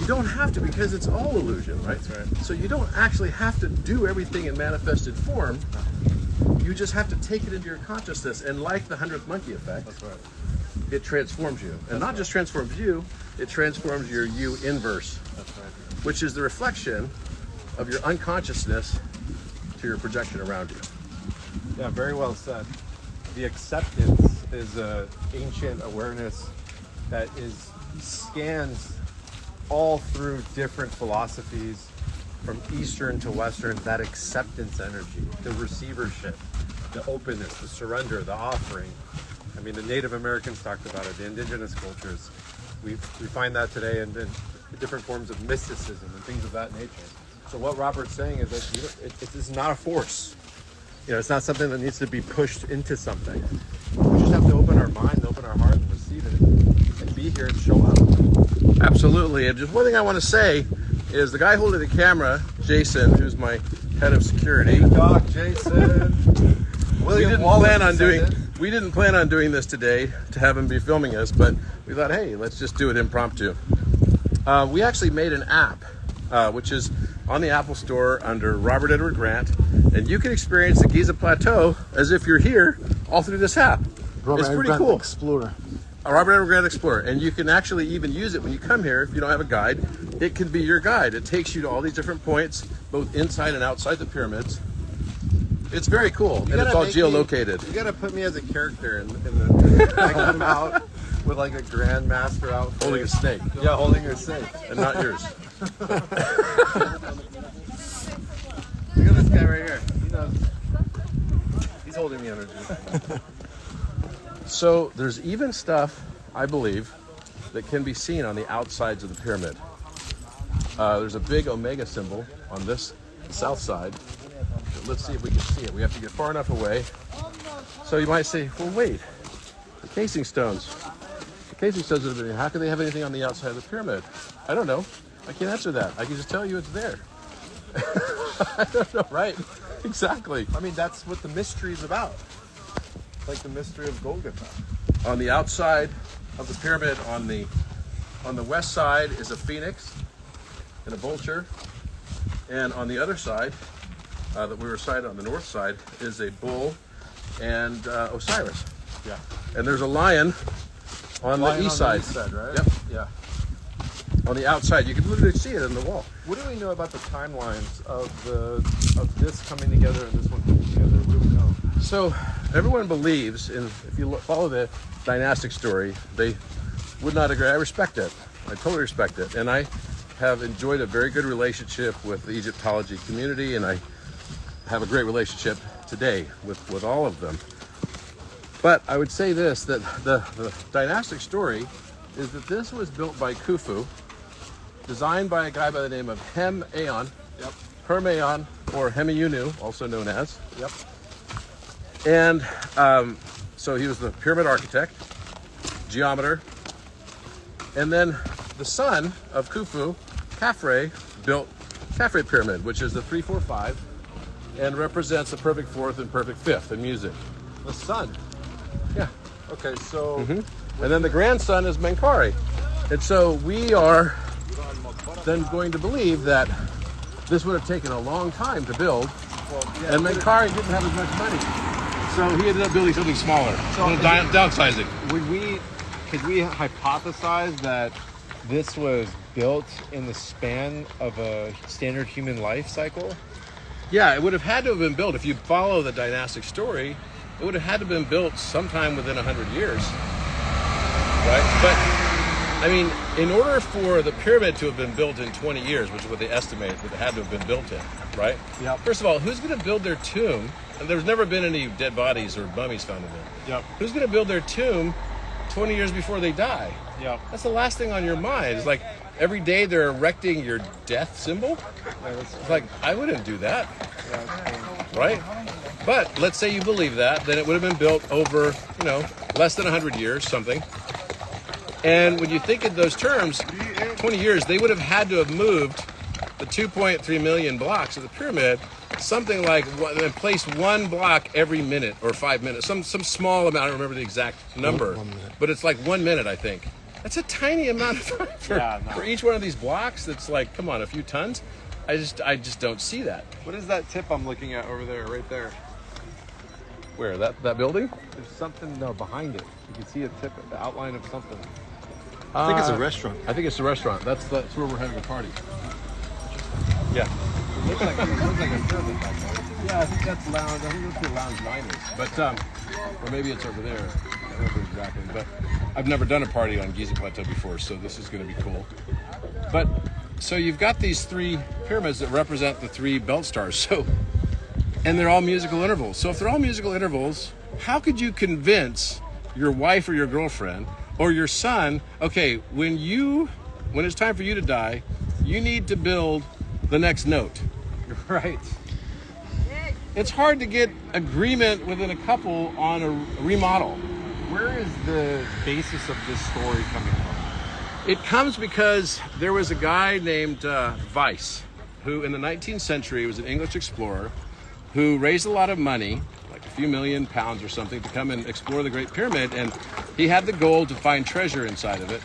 you don't have to, because it's all illusion, right? That's right. So you don't actually have to do everything in manifested form. You just have to take it into your consciousness, and like the 100th monkey effect, That's right. it transforms you. And not just transforms you, it transforms your you inverse, That's right. which is the reflection of your unconsciousness to your projection around you. Yeah, very well said. The acceptance is an ancient awareness that scans all through different philosophies from Eastern to Western, that acceptance energy, the receivership, the openness, the surrender, the offering. I mean, the Native Americans talked about it, the indigenous cultures. We find that today in different forms of mysticism and things of that nature. So what Robert's saying is that it is not a force. It's not something that needs to be pushed into something. We just have to open our mind, open our heart, and receive it, and be here and show up. Absolutely. And just one thing I want to say is the guy holding the camera, Jason, who's my head of security. Hey, Doc, Jason. We didn't plan on doing this today to have him be filming us, but we thought, hey, let's just do it impromptu. We actually made an app, which is on the Apple Store under Robert Edward Grant, and you can experience the Giza Plateau as if you're here all through this app. It's pretty cool. Explorer. A Robert Edward Grant Explorer, and you can actually even use it when you come here. If you don't have a guide, it can be your guide. It takes you to all these different points, both inside and outside the pyramids. It's very cool, and it's all geolocated. You gotta put me as a character in the I come out with like a grandmaster outfit. Holding a snake. Yeah, holding a snake. And not yours. Look at this guy right here. He knows. He's holding the energy. So there's even stuff, I believe, that can be seen on the outsides of the pyramid. There's a big omega symbol on the south side. Let's see if we can see it. We have to get far enough away. So you might say, well, wait, the casing stones. The casing stones have been, how can they have anything on the outside of the pyramid? I don't know. I can't answer that. I can just tell you it's there. I don't know. Right. Exactly. I mean, that's what the mystery is about. Like the mystery of Golgotha. On the outside of the pyramid, on the west side is a phoenix and a vulture. And on the other side, that we were sighted on the north side, is a bull and Osiris. Yeah. And there's a lion on the east side. Right? Yep. Yeah. On the outside, you can literally see it in the wall. What do we know about the timelines of this coming together and this one coming together? What do we know? So everyone believes, in, if you follow the dynastic story, they would not agree. I respect it. I totally respect it. And I have enjoyed a very good relationship with the Egyptology community, and I have a great relationship today with all of them. But I would say this, that the dynastic story is that this was built by Khufu, designed by a guy by the name of Hem-Aeon, Hermeon, or Hemiunu, also known as. Yep. And so he was the pyramid architect, geometer, and then the son of Khufu, Khafre, built Khafre Pyramid, which is the 345, and represents the perfect fourth and perfect fifth in music. The sun. Yeah. Okay, so... And then the grandson is Menkaure. And so we are then going to believe that this would have taken a long time to build, and Menkaure didn't have as much money. So he ended up building something smaller, downsizing. Could we hypothesize that this was built in the span of a standard human life cycle? Yeah, it would have had to have been built. If you follow the dynastic story, it would have had to have been built sometime within 100 years. Right? But, I mean, in order for the pyramid to have been built in 20 years, which is what they estimate that it had to have been built in, right? Yep. First of all, who's going to build their tomb? And there's never been any dead bodies or mummies found in there. Yep. Who's going to build their tomb 20 years before they die? Yep. That's the last thing on your mind. It's like every day they're erecting your death symbol. It's like, I wouldn't do that. Right? But let's say you believe that, then it would have been built over, less than 100 years, something. And when you think in those terms, 20 years, they would have had to have moved the 2.3 million blocks of the pyramid, something like, and placed one block every minute or 5 minutes, some small amount. I don't remember the exact number, but it's like 1 minute, I think. That's a tiny amount of time for each one of these blocks. That's like, come on, a few tons. I just don't see that. What is that tip I'm looking at over there, right there? Where, that building? There's something behind it. You can see a tip, the outline of something. I think it's a restaurant. I think it's a restaurant. That's where we're having a party. Yeah. looks like a servant back there. Yeah, I think that's lounge. I think that's where lounge 9 is. But or maybe it's over there. I don't remember exactly. But I've never done a party on Giza Plateau before, so this is going to be cool. But so you've got these 3 pyramids that represent the 3 belt stars. So, and they're all musical intervals. So if they're all musical intervals, how could you convince your wife or your girlfriend or your son, okay, when it's time for you to die, you need to build the next note? Right. It's hard to get agreement within a couple on a remodel. Where is the basis of this story coming from? It comes because there was a guy named Weiss, who in the 19th century was an English explorer who raised a lot of money, like a few million pounds or something, to come and explore the Great Pyramid. And he had the goal to find treasure inside of it.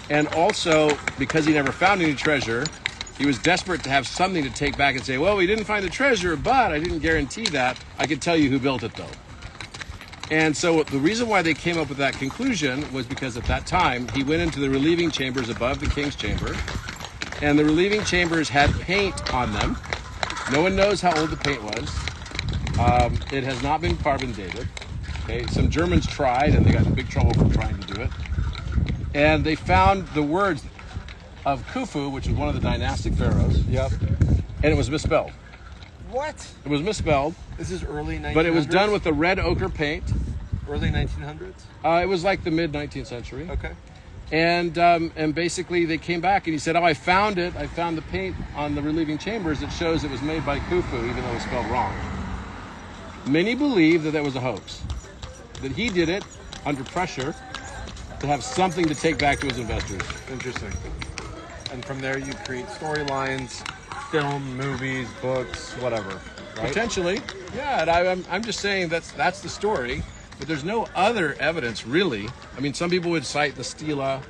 And also, because he never found any treasure, he was desperate to have something to take back and say, well, we didn't find the treasure, but I didn't guarantee that. I could tell you who built it, though. And so the reason why they came up with that conclusion was because at that time, he went into the relieving chambers above the king's chamber, and the relieving chambers had paint on them. No one knows how old the paint was. It has not been carbon dated. Okay, some Germans tried, and they got in big trouble for trying to do it. And they found the words of Khufu, which was one of the dynastic pharaohs. Yep. And it was misspelled. What? It was misspelled. This is early 1900s? But it was done with the red ochre paint. Early 1900s? It was like the mid 19th century. Okay. And basically they came back and he said, oh, I found it. I found the paint on the relieving chambers that shows it was made by Khufu, even though it was spelled wrong. Many believe that was a hoax, that he did it under pressure to have something to take back to his investors. Interesting. And from there you create storylines, film, movies, books, whatever. Right? Potentially, yeah. And I'm just saying that's the story, but there's no other evidence really. I mean, some people would cite the stela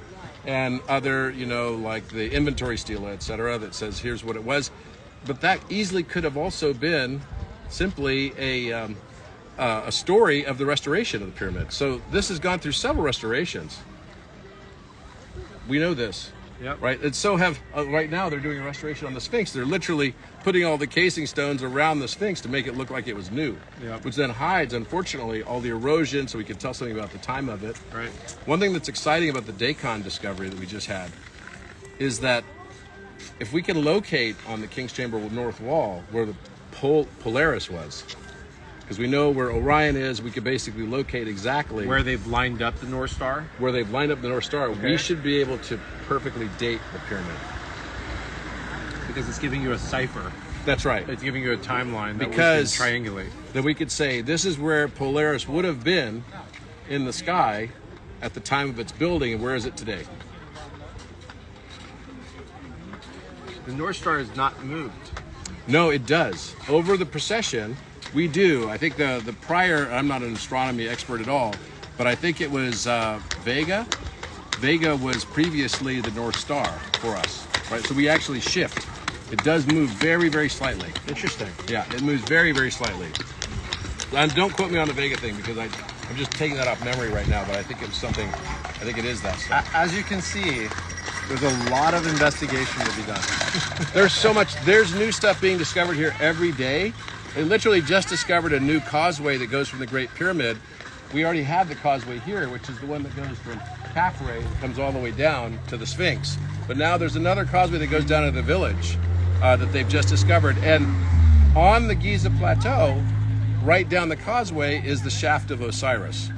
and other, like the inventory stela, etc., that says here's what it was, but that easily could have also been simply a story of the restoration of the pyramid. So this has gone through several restorations. We know this. Yep. Right, and so right now they're doing a restoration on the Sphinx. They're literally putting all the casing stones around the Sphinx to make it look like it was new, Yep. which then hides, unfortunately, all the erosion, so we can tell something about the time of it. Right. One thing that's exciting about the Dakon discovery that we just had is that if we can locate on the King's Chamber north wall where the Polaris was, because we know where Orion is, we could basically locate exactly Where they've lined up the North Star? where they've lined up the North Star. Okay. We should be able to perfectly date the pyramid. Because it's giving you a cipher. That's right. It's giving you a timeline that Because- we can triangulate. Then we could say this is where Polaris would have been in the sky at the time of its building, and where is it today? The North Star is not moved. No, it does. Over the procession, we do. I think the prior, I'm not an astronomy expert at all, but I think it was Vega. Vega was previously the North Star for us, right? So we actually shift. It does move very, very slightly. Interesting. Yeah, it moves very, very slightly. And don't quote me on the Vega thing because I'm just taking that off memory right now, but I think it was something, I think it is that stuff. As you can see, there's a lot of investigation to be done. There's so much, there's new stuff being discovered here every day. They literally just discovered a new causeway that goes from the Great Pyramid. We already have the causeway here, which is the one that goes from Khafre and comes all the way down to the Sphinx. But now there's another causeway that goes down to the village that they've just discovered. And on the Giza Plateau, right down the causeway, is the shaft of Osiris,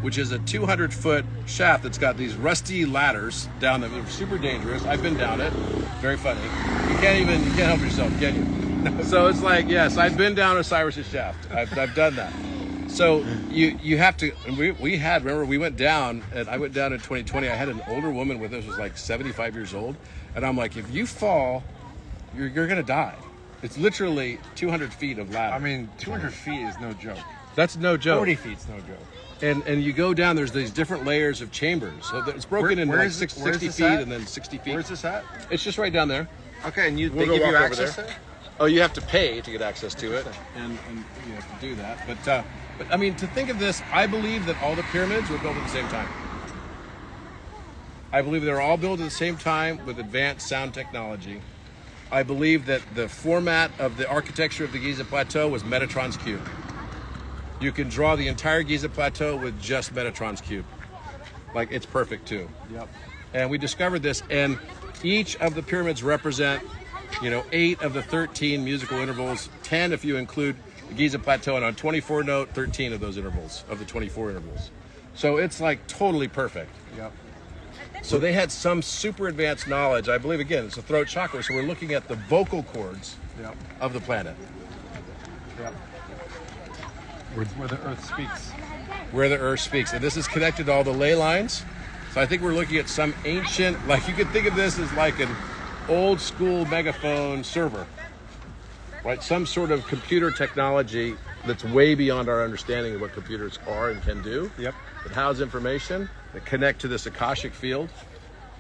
which is a 200-foot shaft that's got these rusty ladders down there. They're super dangerous. I've been down it. Very funny. You can't help yourself, can you? So it's like, yes, I've been down Osiris's shaft. I've done that. So you have to, and we had, remember, we went down, and I went down in 2020. I had an older woman with us who was like 75 years old. And I'm like, if you fall, you're going to die. It's literally 200 feet of ladder. I mean, 200 feet is no joke. That's no joke. 40 feet's no joke. And you go down, there's these different layers of chambers. So it's broken into like 60 feet and then 60 feet. Where's this at? It's just right down there. Okay, and We'll they go give you walk over access there. there? Oh, you have to pay to get access to it, and you have to do that. But I mean, to think of this, I believe that all the pyramids were built at the same time. I believe they were all built at the same time with advanced sound technology. I believe that the format of the architecture of the Giza Plateau was Metatron's cube. You can draw the entire Giza Plateau with just Metatron's cube. Like, it's perfect too. Yep. And we discovered this, and each of the pyramids represent, 8 of the 13 musical intervals, 10 if you include the Giza Plateau, and on 24 note, 13 of those intervals, of the 24 intervals. So it's like totally perfect. Yep. So they had some super advanced knowledge. I believe, again, it's the throat chakra, so we're looking at the vocal cords Yep. of the planet. Yep. Where the Earth speaks. Where the Earth speaks. And this is connected to all the ley lines. So I think we're looking at some ancient, like you could think of this as like an old school megaphone server, right? Some sort of computer technology that's way beyond our understanding of what computers are and can do. Yep. That house information, that connect to this Akashic field,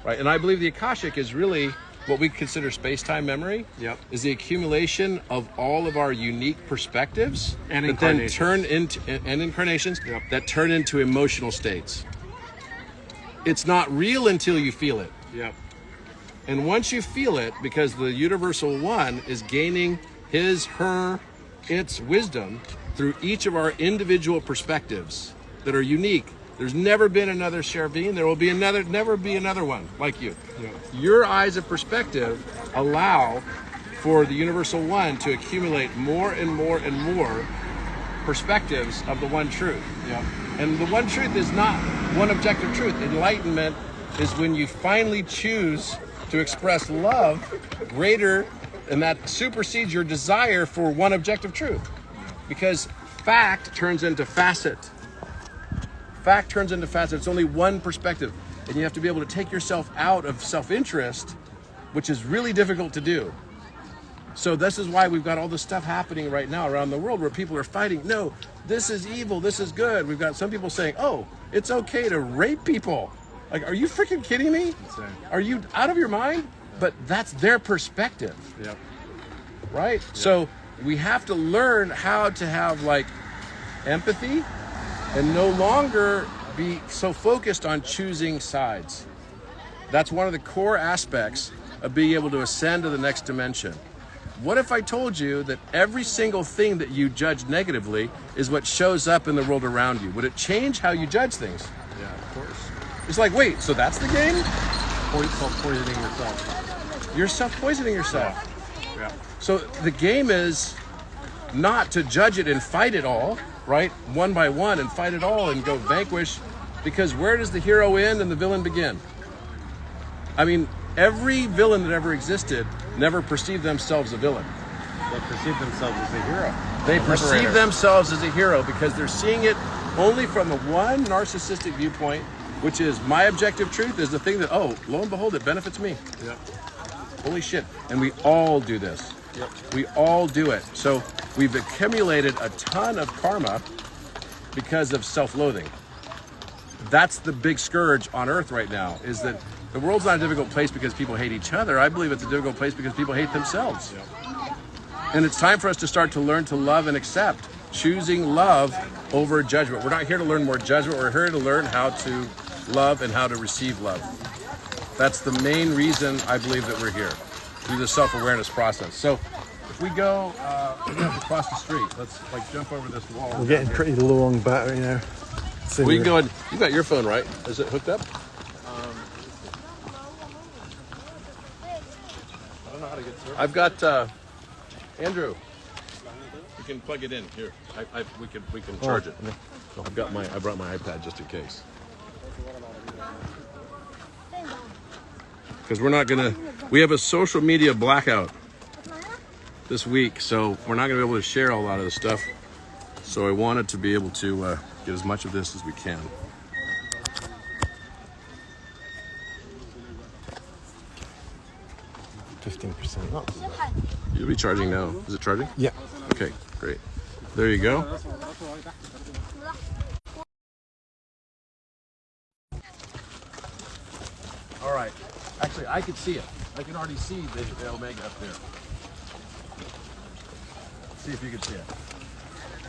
right? And I believe the Akashic is really what we consider space-time memory. Yep. Is the accumulation of all of our unique perspectives And that then incarnations. turn into and incarnations Yep. that turn into emotional states. It's not real until you feel it. Yep. And once you feel it, because the universal one is gaining his, her, its wisdom through each of our individual perspectives that are unique. There's never been another Chervin. There will be never be another one like you. Yeah. Your eyes of perspective allow for the universal one to accumulate more and more and more perspectives of the one truth. Yep. And the one truth is not one objective truth. Enlightenment is when you finally choose to express love greater, and that supersedes your desire for one objective truth. Because fact turns into facet. Fact turns into facet. It's only one perspective. And you have to be able to take yourself out of self-interest, which is really difficult to do. So this is why we've got all this stuff happening right now around the world where people are fighting. No, this is evil. This is good. We've got some people saying, oh, it's okay to rape people. Like, are you freaking kidding me? Insane. Are you out of your mind? But that's their perspective, Yep. right? So we have to learn how to have like empathy and no longer be so focused on choosing sides. That's one of the core aspects of being able to ascend to the next dimension. What if I told you that every single thing that you judge negatively is what shows up in the world around you? Would it change how you judge things? Yeah, of course. It's like, wait, so that's the game? Self-poisoning yourself. You're self-poisoning yourself. Yeah. So the game is not to judge it and fight it all, right? One by one and fight it all and go vanquish, because where does the hero end and the villain begin? I mean, every villain that ever existed never perceived themselves a villain. They perceive themselves as a hero. They A perceive liberator. themselves as a hero because they're seeing it only from the one narcissistic viewpoint, which is my objective truth is the thing that, oh, lo and behold, it benefits me. Yep. Holy shit. And we all do this. Yep. We all do it. So we've accumulated a ton of karma because of self-loathing. That's the big scourge on Earth right now, is that the world's not a difficult place because people hate each other. I believe it's a difficult place because people hate themselves. And it's time for us to start to learn to love and accept, choosing love over judgment. We're not here to learn more judgment. We're here to learn how to love and how to receive love. That's the main reason I believe that we're here, through the self-awareness process. So if we go across the street, let's like jump over this wall. We're getting pretty low on battery now. So We can go and, you got your phone, right? Is it hooked up? I don't know how to get service. I've got Andrew. We can plug it in here. We can charge it. I brought my iPad just in case. Because we have a social media blackout this week, so we're not gonna be able to share a lot of the stuff. So I wanted to be able to get as much of this as we can. $15% up. You'll be charging now. Is it charging? Yeah. Okay, great. There you go. All right. Actually, I can see it. I can already see the Omega up there. See if you can see it.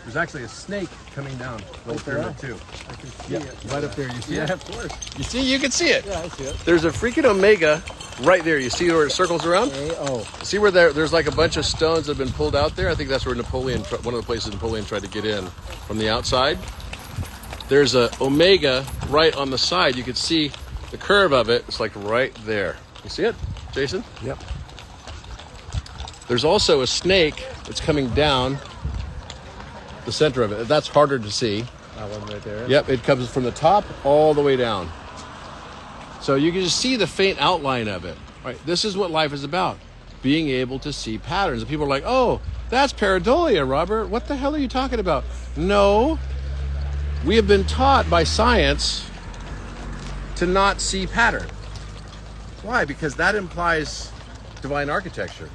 There's actually a snake coming down the old pyramid too. I can see it. Right up there. You see Yeah, it? of course. You see? You can see it. Yeah, I see it. There's a freaking Omega right there. You see where it circles around? See where there's like a bunch of stones that have been pulled out there? I think that's where Napoleon, one of the places Napoleon tried to get in from the outside. There's a omega right on the side. You can see the curve of it. It's like right there. You see it, Jason? Yep. There's also a snake that's coming down the center of it. That's harder to see. That one right there. Yep, it comes from the top all the way down. So you can just see the faint outline of it. Right? This is what life is about, being able to see patterns. And people are like, oh, that's pareidolia, Robert. What the hell are you talking about? No, we have been taught by science to not see pattern. Why? Because that implies divine architecture.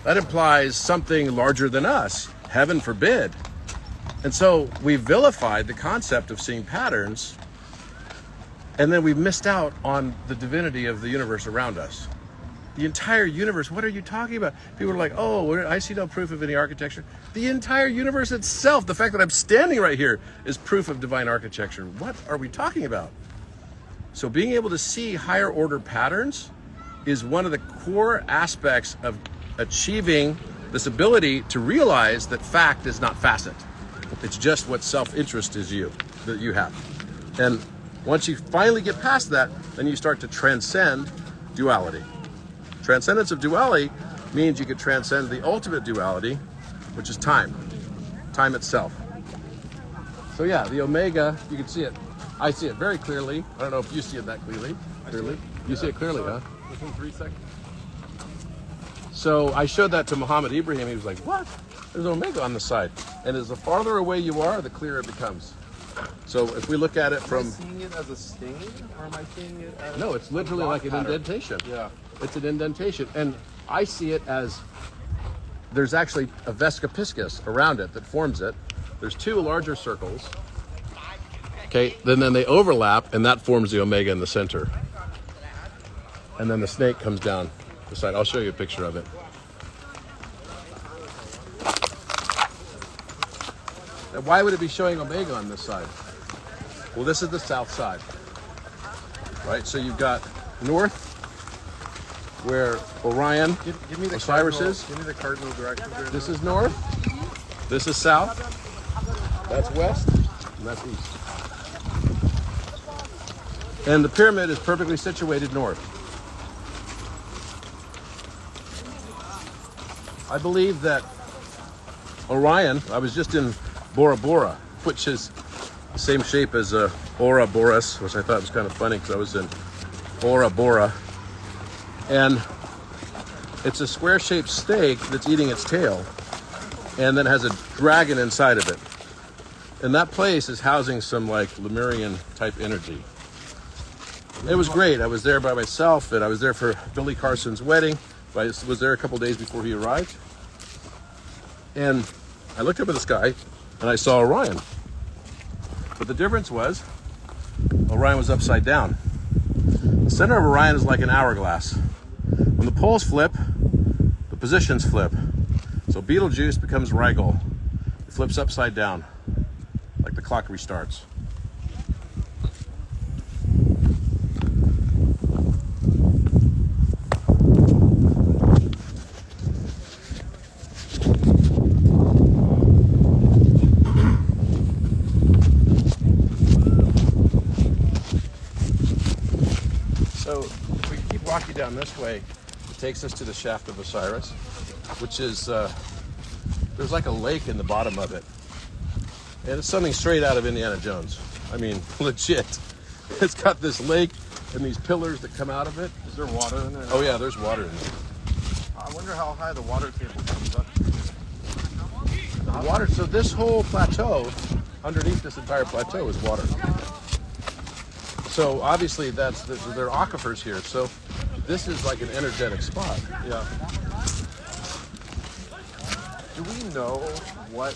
That implies something larger than us, heaven forbid. And so we vilified the concept of seeing patterns, and then we missed out on the divinity of the universe around us. The entire universe, what are you talking about? People are like, oh, I see no proof of any architecture. The entire universe itself, the fact that I'm standing right here, is proof of divine architecture. What are we talking about? So being able to see higher order patterns is one of the core aspects of achieving this ability to realize that fact is not facet. It's just what self-interest is that you have. And once you finally get past that, then you start to transcend duality. Transcendence of duality means you can transcend the ultimate duality, which is time itself. So yeah, the omega, you can see it. I see it very clearly. I don't know if you see it that clearly. You see it clearly, huh? Within 3 seconds. So I showed that to Muhammad Ibrahim. He was like, what? There's an omega on the side. And as the farther away you are, the clearer it becomes. So if we look at it from... Am I seeing it as a stain, or am I seeing it as... No, it's literally like an indentation. Yeah. It's an indentation. And I see it as there's actually a vescopiscus around it that forms it. There's two larger circles. Okay, then they overlap, and that forms the omega in the center. And then the snake comes down the side. I'll show you a picture of it. And why would it be showing omega on this side? Well, this is the south side, right? So you've got north, where Orion, Give me the Osiris cardinal, is. Give me the cardinal directions right This is north, this is south, that's west, and that's east. And the pyramid is perfectly situated north. I believe that Orion, I was just in Bora Bora, which is the same shape as Ouroboros, which I thought was kind of funny because I was in Bora Bora. And it's a square-shaped snake that's eating its tail, and then has a dragon inside of it. And that place is housing some like Lemurian type energy. It was great. I was there by myself, and I was there for Billy Carson's wedding. I was there a couple days before he arrived. And I looked up at the sky, and I saw Orion. But the difference was, Orion was upside down. The center of Orion is like an hourglass. When the poles flip, the positions flip. So Betelgeuse becomes Rigel. It flips upside down, like the clock restarts. So if we keep walking down this way, it takes us to the shaft of Osiris, which is, there's like a lake in the bottom of it. And it's something straight out of Indiana Jones. I mean, legit. It's got this lake and these pillars that come out of it. Is there water in there? Oh yeah, there's water in there. I wonder how high the water table comes up. The water, so this whole plateau, underneath this entire plateau is water. So obviously there are aquifers here. So this is like an energetic spot. Yeah. Do we know what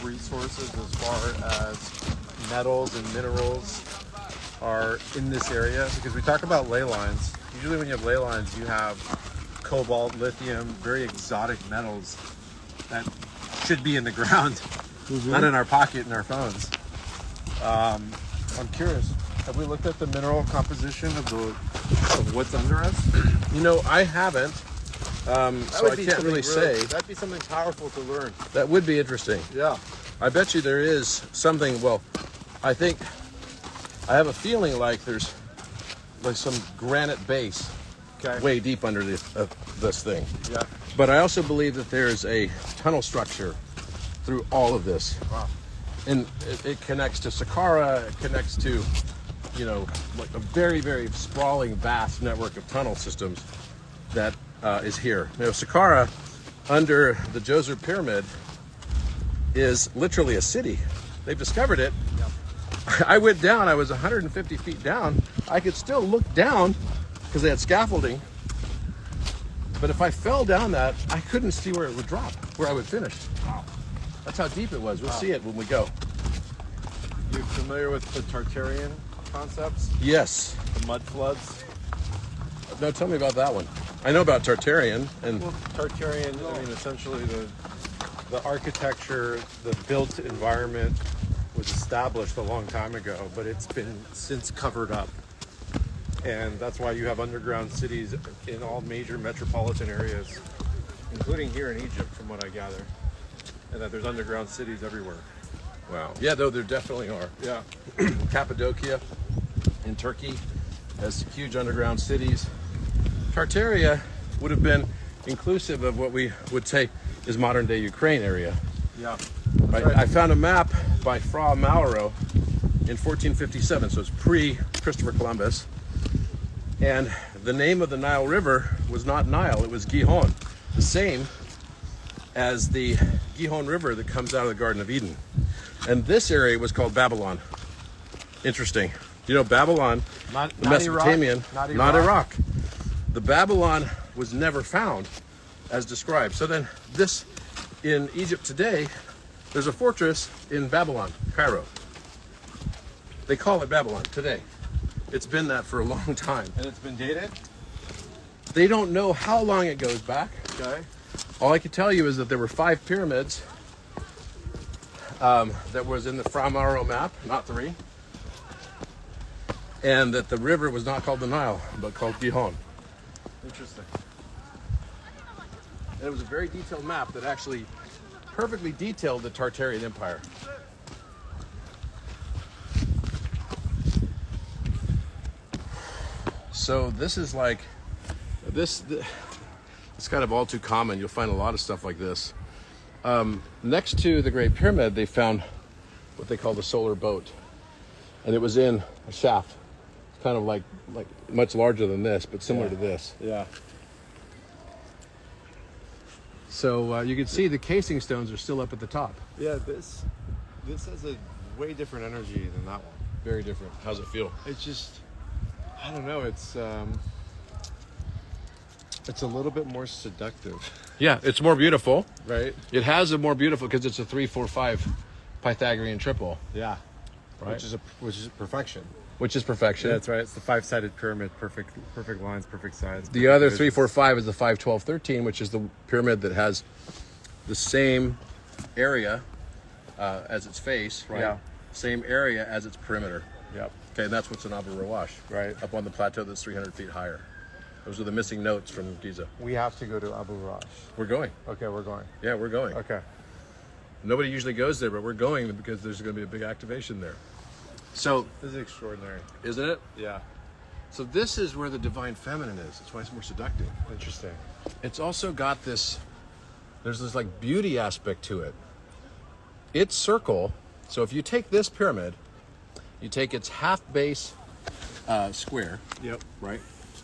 resources as far as metals and minerals are in this area? Because we talk about ley lines. Usually when you have ley lines, you have cobalt, lithium, very exotic metals that should be in the ground, not in our pocket in our phones. I'm curious, have we looked at the mineral composition of Of what's under us? You know, I haven't, so I can't really say. That'd be something powerful to learn. That would be interesting. Yeah. I bet you there is something. Well, I have a feeling like there's like some granite base Okay. way deep under this thing. Yeah. But I also believe that there's a tunnel structure through all of this. Wow. And it connects to Saqqara, it connects to, you know, like a very, very sprawling, vast network of tunnel systems that is here. You know, Saqqara, under the Djoser Pyramid, is literally a city. They've discovered it. Yep. I went down, I was 150 feet down. I could still look down because they had scaffolding. But if I fell down that, I couldn't see where it would drop, where I would finish. Wow. That's how deep it was. We'll see it when we go. You familiar with the Tartarian concepts? Yes. The mud floods? No, tell me about that one. I know about Tartarian and Well, Tartarian, I mean, essentially the architecture, the built environment was established a long time ago, but it's been since covered up. And that's why you have underground cities in all major metropolitan areas, including here in Egypt, from what I gather. And that there's underground cities everywhere. wow. Yeah, though there definitely are. Yeah. Cappadocia in Turkey has huge underground cities. Tartaria would have been inclusive of what we would say is modern day Ukraine area. Yeah. Right? Right. I found a map by Fra Mauro in 1457, so it's pre-Christopher Columbus. And the name of the Nile River was not Nile, it was Gihon, the same as the Gihon River that comes out of the Garden of Eden. And this area was called Babylon. Interesting. You know, Babylon, Not the Mesopotamian, Iraq. not Iraq. The Babylon was never found as described. So then this, in Egypt today, there's a fortress in Babylon, Cairo. They call it Babylon today. It's been that for a long time. And it's been dated? They don't know how long it goes back. Okay. All I can tell you is that there were 5 pyramids that was in the Fra Mauro map, not 3. And that the river was not called the Nile, but called Gihon. Interesting. And it was a very detailed map that actually perfectly detailed the Tartarian Empire. So this is like, it's kind of all too common. You'll find a lot of stuff like this. Next to the Great Pyramid, they found what they call the solar boat. And it was in a shaft, kind of like much larger than this, but similar to this. Yeah. So you can see the casing stones are still up at the top. Yeah, this has a way different energy than that one. Very different. How's it feel? It's just, I don't know, it's a little bit more seductive, Yeah, it's more beautiful. right? It has a more beautiful because it's a 3-4-5 Pythagorean triple, Yeah. Right. Which is perfection. which is perfection. That's right. It's the 5-sided pyramid, perfect lines, perfect sides. The other 3-4-5 is the 5-12-13, which is the pyramid that has the same area as its face, right? Yeah. Same area as its perimeter. Yep. Okay, and that's what's in Abu Rawash, Right. up on the plateau that's 300 feet higher. Those are the missing notes from Giza. We have to go to Abu Rash. We're going. Okay, we're going. Yeah, we're going. Okay. Nobody usually goes there, but we're going because there's going to be a big activation there. So, This is extraordinary. isn't it? Yeah. So this is where the divine feminine is. That's why it's more seductive. Interesting. It's also got this, there's this like beauty aspect to it. Its circle, so if you take this pyramid, you take its half base square, Yep. right?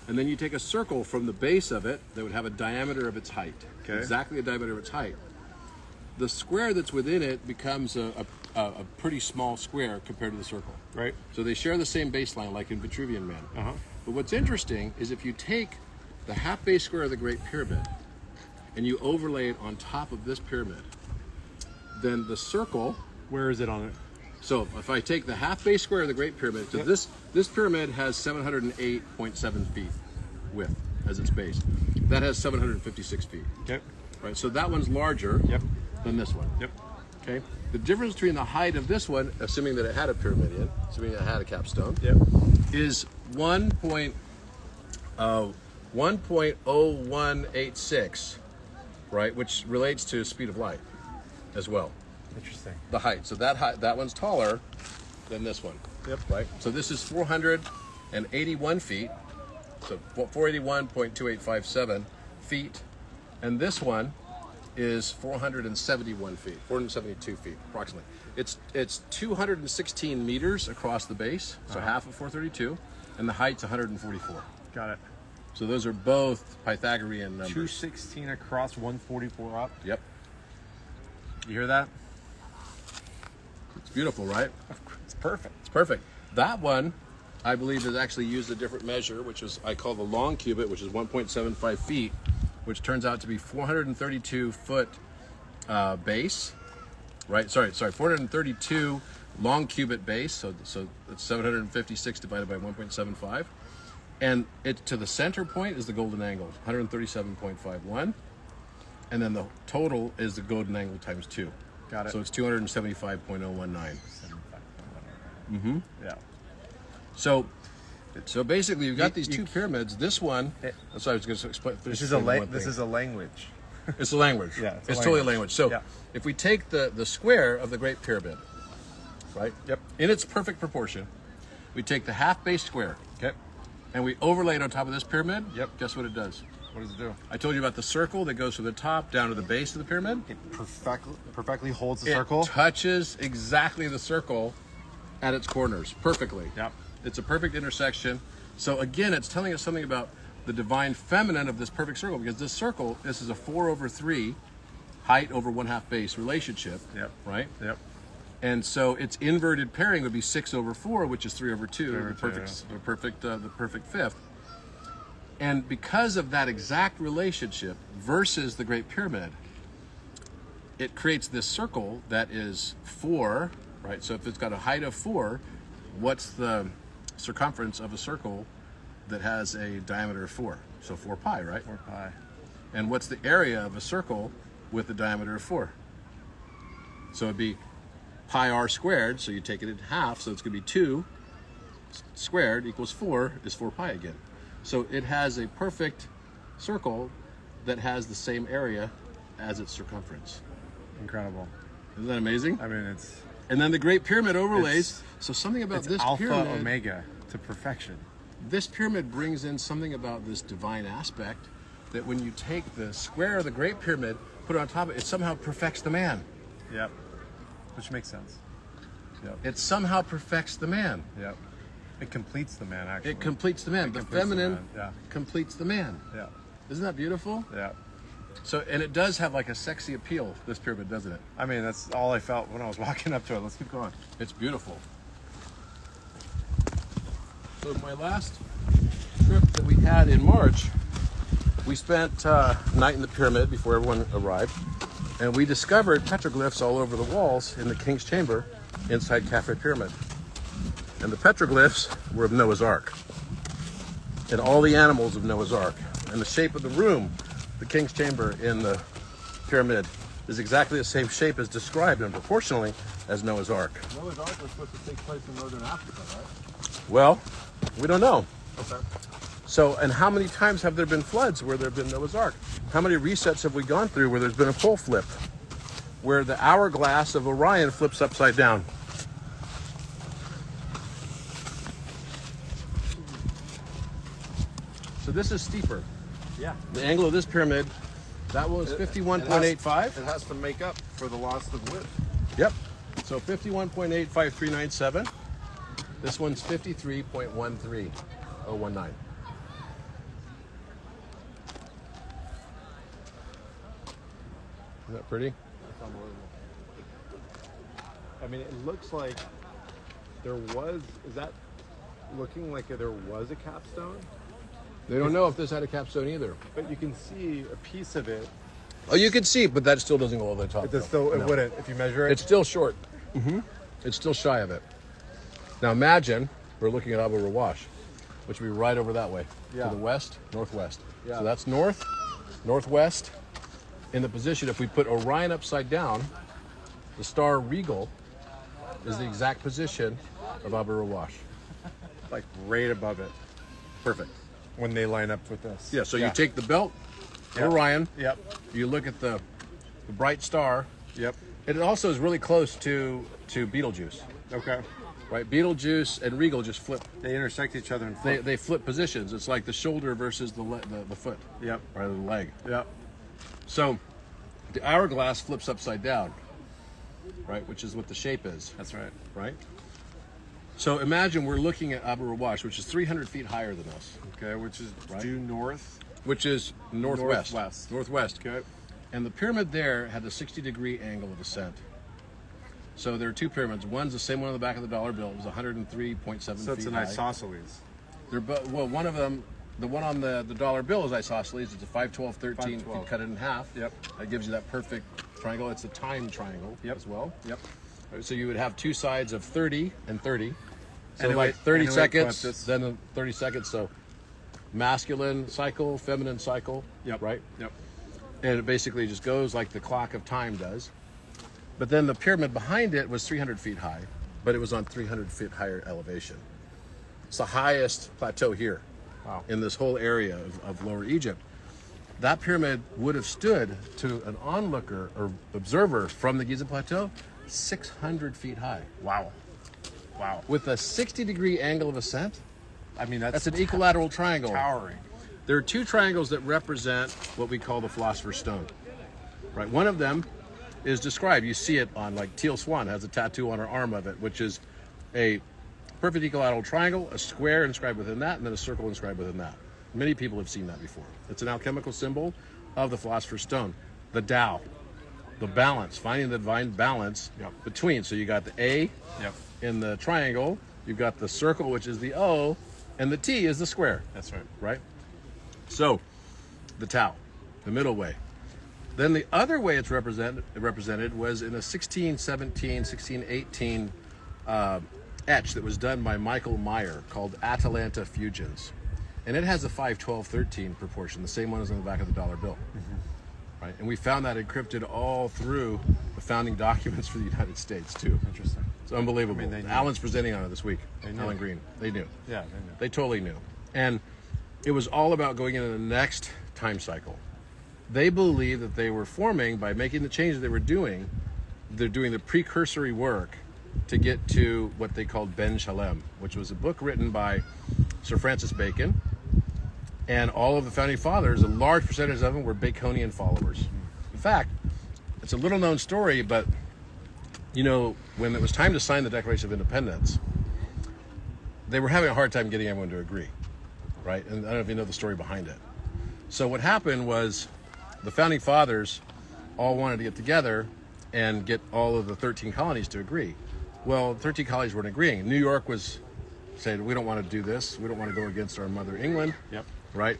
And then you take a circle from the base of it that would have a diameter of its height. Okay. Exactly the diameter of its height. The square that's within it becomes a pretty small square compared to the circle. Right. So they share the same baseline like in Vitruvian Man. Uh-huh. But what's interesting is if you take the half base square of the Great Pyramid and you overlay it on top of this pyramid, then the circle, Where is it on it? so if I take the half base square of the Great Pyramid, so Yep. this pyramid has 708.7 feet width as its base. That has 756 feet, Yep. right? So that one's larger Yep. than this one. Yep. Okay. The difference between the height of this one, assuming that it had a pyramid in, assuming it had a capstone, Yep. is 1.1 1.0186, right, which relates to speed of light as well. Interesting. The height. So that one's taller than this one. Yep. Right. So this is 481 feet. So 481.2857 feet, and this one is 471 feet, 472 feet approximately. It's 216 meters across the base, so half of 432, and the height's 144. Got it. So those are both Pythagorean numbers. 216 across, 144 up. Yep. You hear that? It's beautiful, right? It's perfect. It's perfect. That one, I believe, has actually used a different measure, which is I call the long cubit, which is 1.75 feet, which turns out to be 432 foot base, right? Sorry, 432 long cubit base. So it's 756 divided by 1.75, and it to the center point is the golden angle, 137.51, and then the total is the golden angle times 2. Got it. So it's 275.019. Mm-hmm. Yeah. So basically, you've got these two pyramids. This one, that's what I was going to explain. This is a language. It's a language. Yeah, it's totally a language. So yeah. if we take the square of the Great Pyramid, right? Yep. In its perfect proportion, we take the half base square. Okay. And we overlay it on top of this pyramid. Yep. Guess what it does? What does it do? I told you about the circle that goes from the top down to the base of the pyramid. It perfectly holds the circle. It touches exactly the circle at its corners perfectly. Yep. It's a perfect intersection. So again, it's telling us something about the divine feminine of this perfect circle, because this circle, this is a 4/3 height over 1/2 base relationship. Yep. Right? Yep. And so its inverted pairing would be 6/4, which is 3/2, the 3/2, perfect fifth. And because of that exact relationship versus the Great Pyramid, it creates this circle that is 4, right? So if it's got a height of 4, what's the circumference of a circle that has a diameter of 4? So 4 pi, right? 4 pi. And what's the area of a circle with a diameter of 4? So it'd be pi r squared, so you take it in half, so it's going to be 2 squared equals 4 is 4 pi again. So it has a perfect circle that has the same area as its circumference. Incredible. Isn't that amazing? I mean, it's... And then the Great Pyramid overlays. So something about this alpha pyramid, omega to perfection. This pyramid brings in something about this divine aspect that when you take the square of the Great Pyramid, put it on top of it, it somehow perfects the man. Yep. Which makes sense. Yep. It somehow perfects the man. Yep. It completes the man, actually. It completes the man. The completes the feminine man, yeah. completes the man. Yeah. Isn't that beautiful? Yeah. So, and it does have like a sexy appeal, this pyramid, doesn't it? I mean, that's all I felt when I was walking up to it. Let's keep going. It's beautiful. So my last trip that we had in March, we spent a night in the pyramid before everyone arrived, and we discovered petroglyphs all over the walls in the King's Chamber inside Cafe Pyramid. And the petroglyphs were of Noah's Ark, and all the animals of Noah's Ark. And the shape of the room, the King's Chamber in the pyramid, is exactly the same shape as described and proportionally as Noah's Ark. Noah's Ark was supposed to take place in northern Africa, right? Well, we don't know. Okay. So, and how many times have there been floods where there have been Noah's Ark? How many resets have we gone through where there's been a pole flip? Where the hourglass of Orion flips upside down? So this is steeper. Yeah. The angle of this pyramid, that one was 51.85. It has to make up for the loss of width. Yep. So 51.85397. This one's 53.13019. Isn't that pretty? That's unbelievable. I mean, it looks like there was, is that looking like there was a capstone? They don't know if this had a capstone either. But you can see a piece of it. Oh, you can see, but that still doesn't go all the way top. It does still, it wouldn't, if you measure it. It's still short. It's still shy of it. Now imagine we're looking at Abu Rawash, which would be right over that way. Yeah. To the west, northwest. Yeah. So that's north, northwest. In the position, if we put Orion upside down, the star Regal is the exact position of Abu Rawash. Like right above it. Perfect. when they line up with this. Yeah, so you take the belt, Yep. Orion, Yep. you look at the bright star. Yep. It also is really close to Betelgeuse, Okay. right? Betelgeuse and Regal just flip. They intersect each other and flip. They flip positions. It's like the shoulder versus the foot, Yep. or the leg. Yep. So the hourglass flips upside down, right? Which is what the shape is, That's right. right? So imagine we're looking at Abu Rawash, which is 300 feet higher than us, Okay, which is Right. due north. which is northwest. Northwest. Northwest. Okay. And the pyramid there had a 60-degree angle of ascent. So there are two pyramids. One's the same one on the back of the dollar bill. It was 103.7 So it's feet an high. isosceles. Well, one of them, the one on the dollar bill is isosceles. It's a 5, 12, 13. 5, 12. You cut it in half. Yep. That gives you that perfect triangle. It's a time triangle as well. Yep. So you would have two sides of 30 and 30. So And it like would- 30 and it would seconds, flip this. then 30 seconds. So masculine cycle, feminine cycle. Yep. Right? Yep. And it basically just goes like the clock of time does. But then the pyramid behind it was 300 feet high, but it was on 300 feet higher elevation. It's the highest plateau here. Wow. In this whole area of Lower Egypt. That pyramid would have stood to an onlooker or observer from the Giza Plateau 600 feet high. Wow. Wow. With a 60-degree angle of ascent, I mean, that's an equilateral triangle. towering. There are two triangles that represent what we call the Philosopher's Stone. Right? One of them is described. You see it on, like, Teal Swan has a tattoo on her arm of it, which is a perfect equilateral triangle, a square inscribed within that, and then a circle inscribed within that. Many people have seen that before. It's an alchemical symbol of the Philosopher's Stone. The Tao, the balance, finding the divine balance between. So you got the A Yep. in the triangle, you've got the circle, which is the O, and the T is the square. That's right. Right? So, the Tao, the middle way. Then the other way it's represented was in a 1617, 1618 etch that was done by Michael Meyer called Atalanta Fusions. And it has a 5, 12, 13 proportion, the same one as on the back of the dollar bill. Right? And we found that encrypted all through the founding documents for the United States, too. Interesting. It's unbelievable. I mean, they knew. Alan's presenting on it this week. They knew. Alan Green. They knew. Yeah, they knew. They totally knew. And it was all about going into the next time cycle. They believed that they were forming, by making the changes they were doing, they're doing the precursory work to get to what they called Ben Shalem, which was a book written by Sir Francis Bacon. And all of the founding fathers, a large percentage of them were Baconian followers. In fact, it's a little known story, but you know, when it was time to sign the Declaration of Independence, they were having a hard time getting everyone to agree, right? And I don't know if you know the story behind it. So what happened was the founding fathers all wanted to get together and get all of the 13 colonies to agree. Well, 13 colonies weren't agreeing. New York was saying, we don't want to do this. We don't want to go against our mother England. Yep. Right?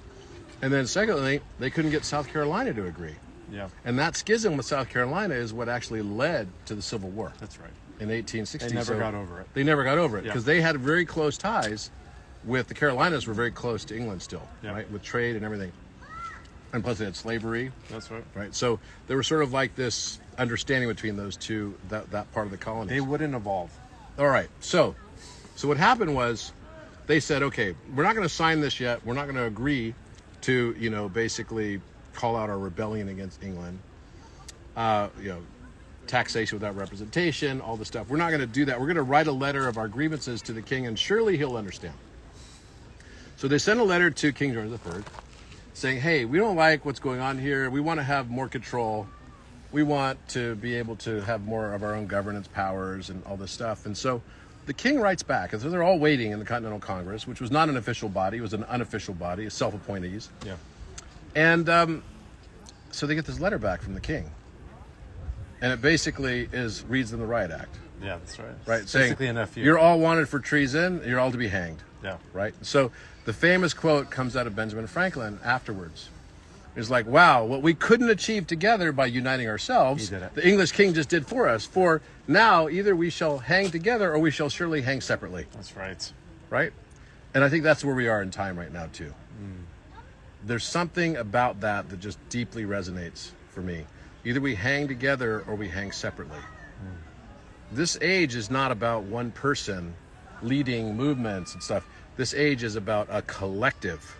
And then secondly, they couldn't get South Carolina to agree. Yeah. And that schism with South Carolina is what actually led to the Civil War. That's right. In 1860. They never got over it. They never got over it Yeah. because they had very close ties with the Carolinas. Were very close to England still, Yeah. right? With trade and everything. And plus they had slavery, That's right. right? So there was sort of like this understanding between those two, that part of the colonies. They wouldn't evolve. All right. So what happened was they said, okay, we're not going to sign this yet. We're not going to agree to, you know, basically call out our rebellion against England. You know, taxation without representation, all this stuff. We're not going to do that. We're going to write a letter of our grievances to the king, and surely he'll understand. So they sent a letter to King George III saying, hey, we don't like what's going on here. We want to have more control. We want to be able to have more of our own governance powers and all this stuff. And so the king writes back, and so they're all waiting in the Continental Congress, which was not an official body. It was an unofficial body, self-appointees. Yeah. And so they get this letter back from the king. And it basically reads them the Riot Act. Yeah, that's right. Right? It's Saying, basically an FU. you're all wanted for treason, you're all to be hanged. Yeah. Right? So the famous quote comes out of Benjamin Franklin afterwards. It's like, wow, what we couldn't achieve together by uniting ourselves, He did it. the English king just did for us. For now, either we shall hang together or we shall surely hang separately. That's right. Right? And I think that's where we are in time right now, too. There's something about that just deeply resonates for me. Either we hang together or we hang separately. This age is not about one person leading movements and stuff. This age is about a collective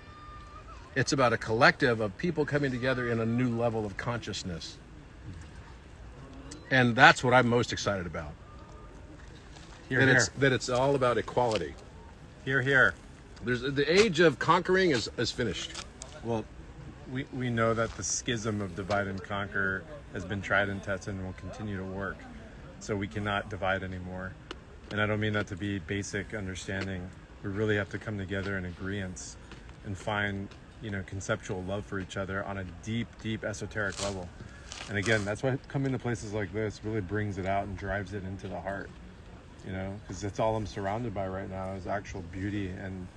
It's about a collective of people coming together in a new level of consciousness. And that's what I'm most excited about. That it's all about equality. Here. The age of conquering is finished. Well, we know that the schism of divide and conquer has been tried and tested and will continue to work. So we cannot divide anymore. And I don't mean that to be basic understanding. We really have to come together in agreeance and find, conceptual love for each other on a deep, deep esoteric level. And again, that's why coming to places like this really brings it out and drives it into the heart. Because that's all I'm surrounded by right now is actual beauty. And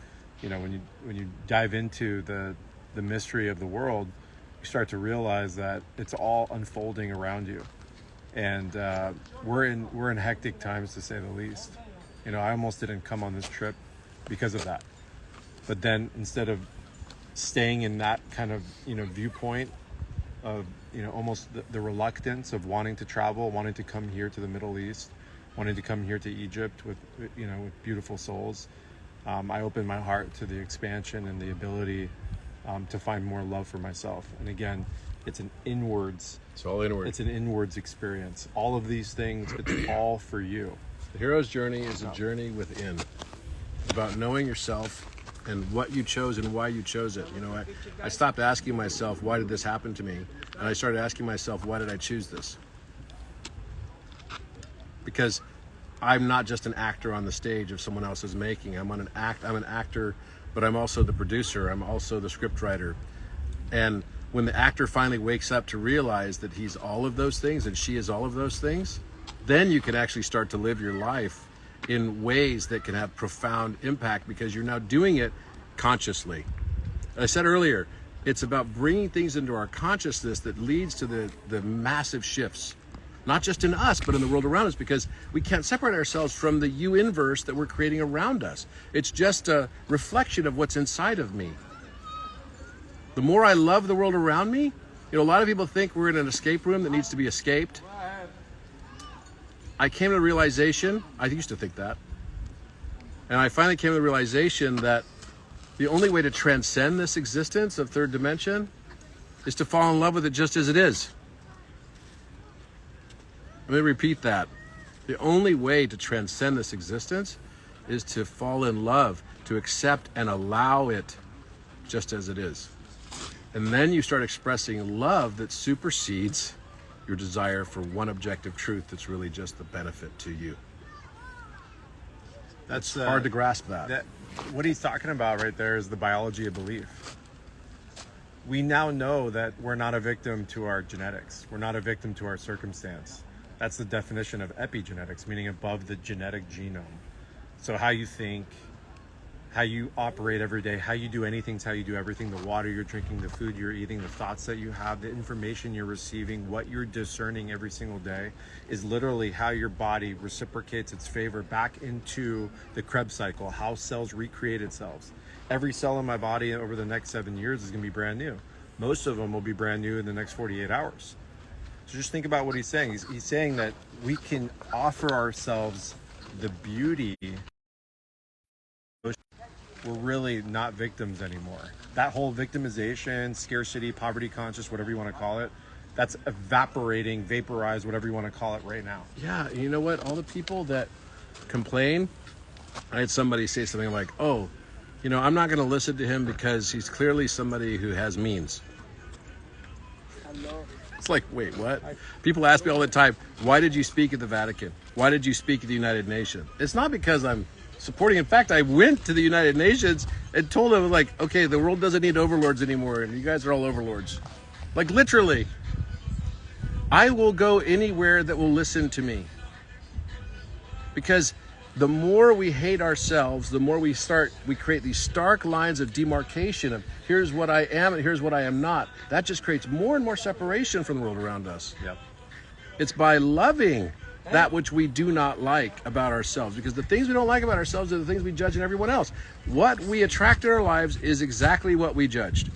when you dive into the mystery of the world, you start to realize that it's all unfolding around you. And we're in hectic times, to say the least. I almost didn't come on this trip because of that. But then instead of staying in that kind of viewpoint of almost the reluctance of wanting to travel, wanting to come here to the Middle East, wanting to come here to Egypt with beautiful souls, I opened my heart to the expansion and the ability to find more love for myself. And again, it's an inwards. It's all inward. It's an inwards experience. All of these things, it's all for you. The hero's journey is a journey within. It's about knowing yourself and what you chose and why you chose it. I stopped asking myself, why did this happen to me? And I started asking myself, why did I choose this? Because I'm not just an actor on the stage of someone else's making. I'm an actor, but I'm also the producer. I'm also the script writer. And when the actor finally wakes up to realize that he's all of those things and she is all of those things, then you can actually start to live your life in ways that can have profound impact because you're now doing it consciously. I said earlier, it's about bringing things into our consciousness that leads to the massive shifts, not just in us, but in the world around us, because we can't separate ourselves from the you inverse that we're creating around us. It's just a reflection of what's inside of me. The more I love the world around me, a lot of people think we're in an escape room that needs to be escaped. I came to the realization, I used to think that, and I finally came to the realization that the only way to transcend this existence of third dimension is to fall in love with it just as it is. Let me repeat that. The only way to transcend this existence is to fall in love, to accept and allow it just as it is. And then you start expressing love that supersedes your desire for one objective truth that's really just the benefit to you. That's hard to grasp that. What he's talking about right there is the biology of belief. We now know that we're not a victim to our genetics. We're not a victim to our circumstance. That's the definition of epigenetics, meaning above the genetic genome. So how you think, how you operate every day, how you do anything is how you do everything. The water you're drinking, the food you're eating, the thoughts that you have, the information you're receiving, what you're discerning every single day is literally how your body reciprocates its favor back into the Krebs cycle, how cells recreate itself. Every cell in my body over the next 7 years is going to be brand new. Most of them will be brand new in the next 48 hours. So just think about what he's saying. He's saying that we can offer ourselves the beauty. We're really not victims anymore. That whole victimization, scarcity, poverty conscious, whatever you want to call it, that's evaporating, vaporized, whatever you want to call it right now. Yeah, you know what? All the people that complain, I had somebody say something like, oh, I'm not going to listen to him because he's clearly somebody who has means. It's like, wait, what? People ask me all the time, why did you speak at the Vatican? Why did you speak at the United Nations? It's not because I'm supporting. In fact, I went to the United Nations and told them, okay, the world doesn't need overlords anymore, and you guys are all overlords. Literally. I will go anywhere that will listen to me. Because the more we hate ourselves, the more we create these stark lines of demarcation of here's what I am and here's what I am not. That just creates more and more separation from the world around us. Yep. It's by loving that which we do not like about ourselves, because the things we don't like about ourselves are the things we judge in everyone else. What we attract in our lives is exactly what we judged.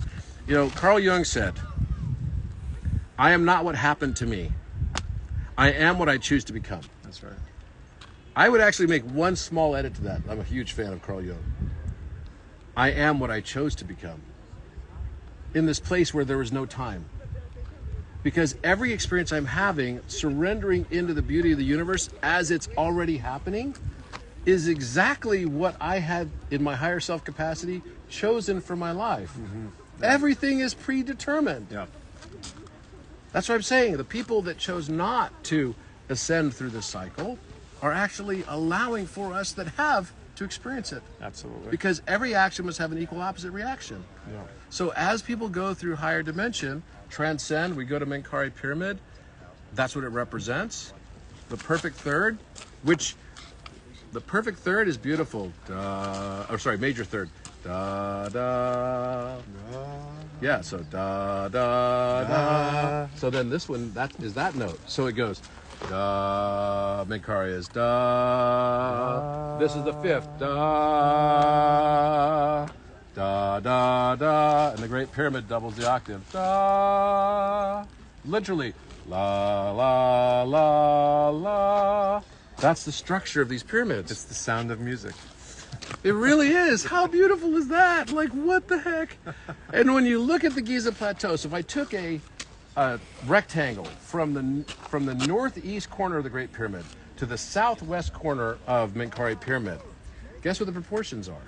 Carl Jung said, I am not what happened to me. I am what I choose to become. That's right. I would actually make one small edit to that. I'm a huge fan of Carl Jung. I am what I chose to become. in this place where there was no time. Because every experience I'm having, surrendering into the beauty of the universe as it's already happening, is exactly what I had in my higher self capacity chosen for my life. Everything is predetermined. Yeah. That's what I'm saying. The people that chose not to ascend through this cycle are actually allowing for us that have to experience it. Absolutely. Because every action must have an equal opposite reaction. Yeah. So as people go through higher dimension, transcend, we go to Menkaure Pyramid, that's what it represents. The perfect third, which the perfect third is beautiful. Major third. Da da. Yeah, so da da da. So then this one, that is that note. So it goes da. Menkaure is da. This is the fifth da. Da da da. And the Great Pyramid doubles the octave. Da. Literally la la la la. That's the structure of these pyramids. It's the sound of music. It really is. How beautiful is that? Like, what the heck? And when you look at the Giza Plateau, so if I took a rectangle from the northeast corner of the Great Pyramid to the southwest corner of Menkaure Pyramid, guess what the proportions are?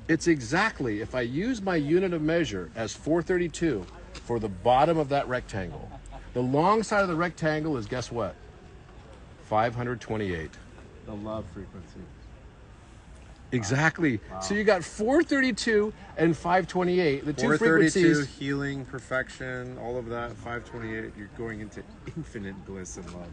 It's exactly, if I use my unit of measure as 432 for the bottom of that rectangle, the long side of the rectangle is, guess what? 528. The love frequency. Exactly. Wow. So you got 432 and 528, the two 432, frequencies. Healing, perfection, all of that. 528, you're going into infinite bliss and love.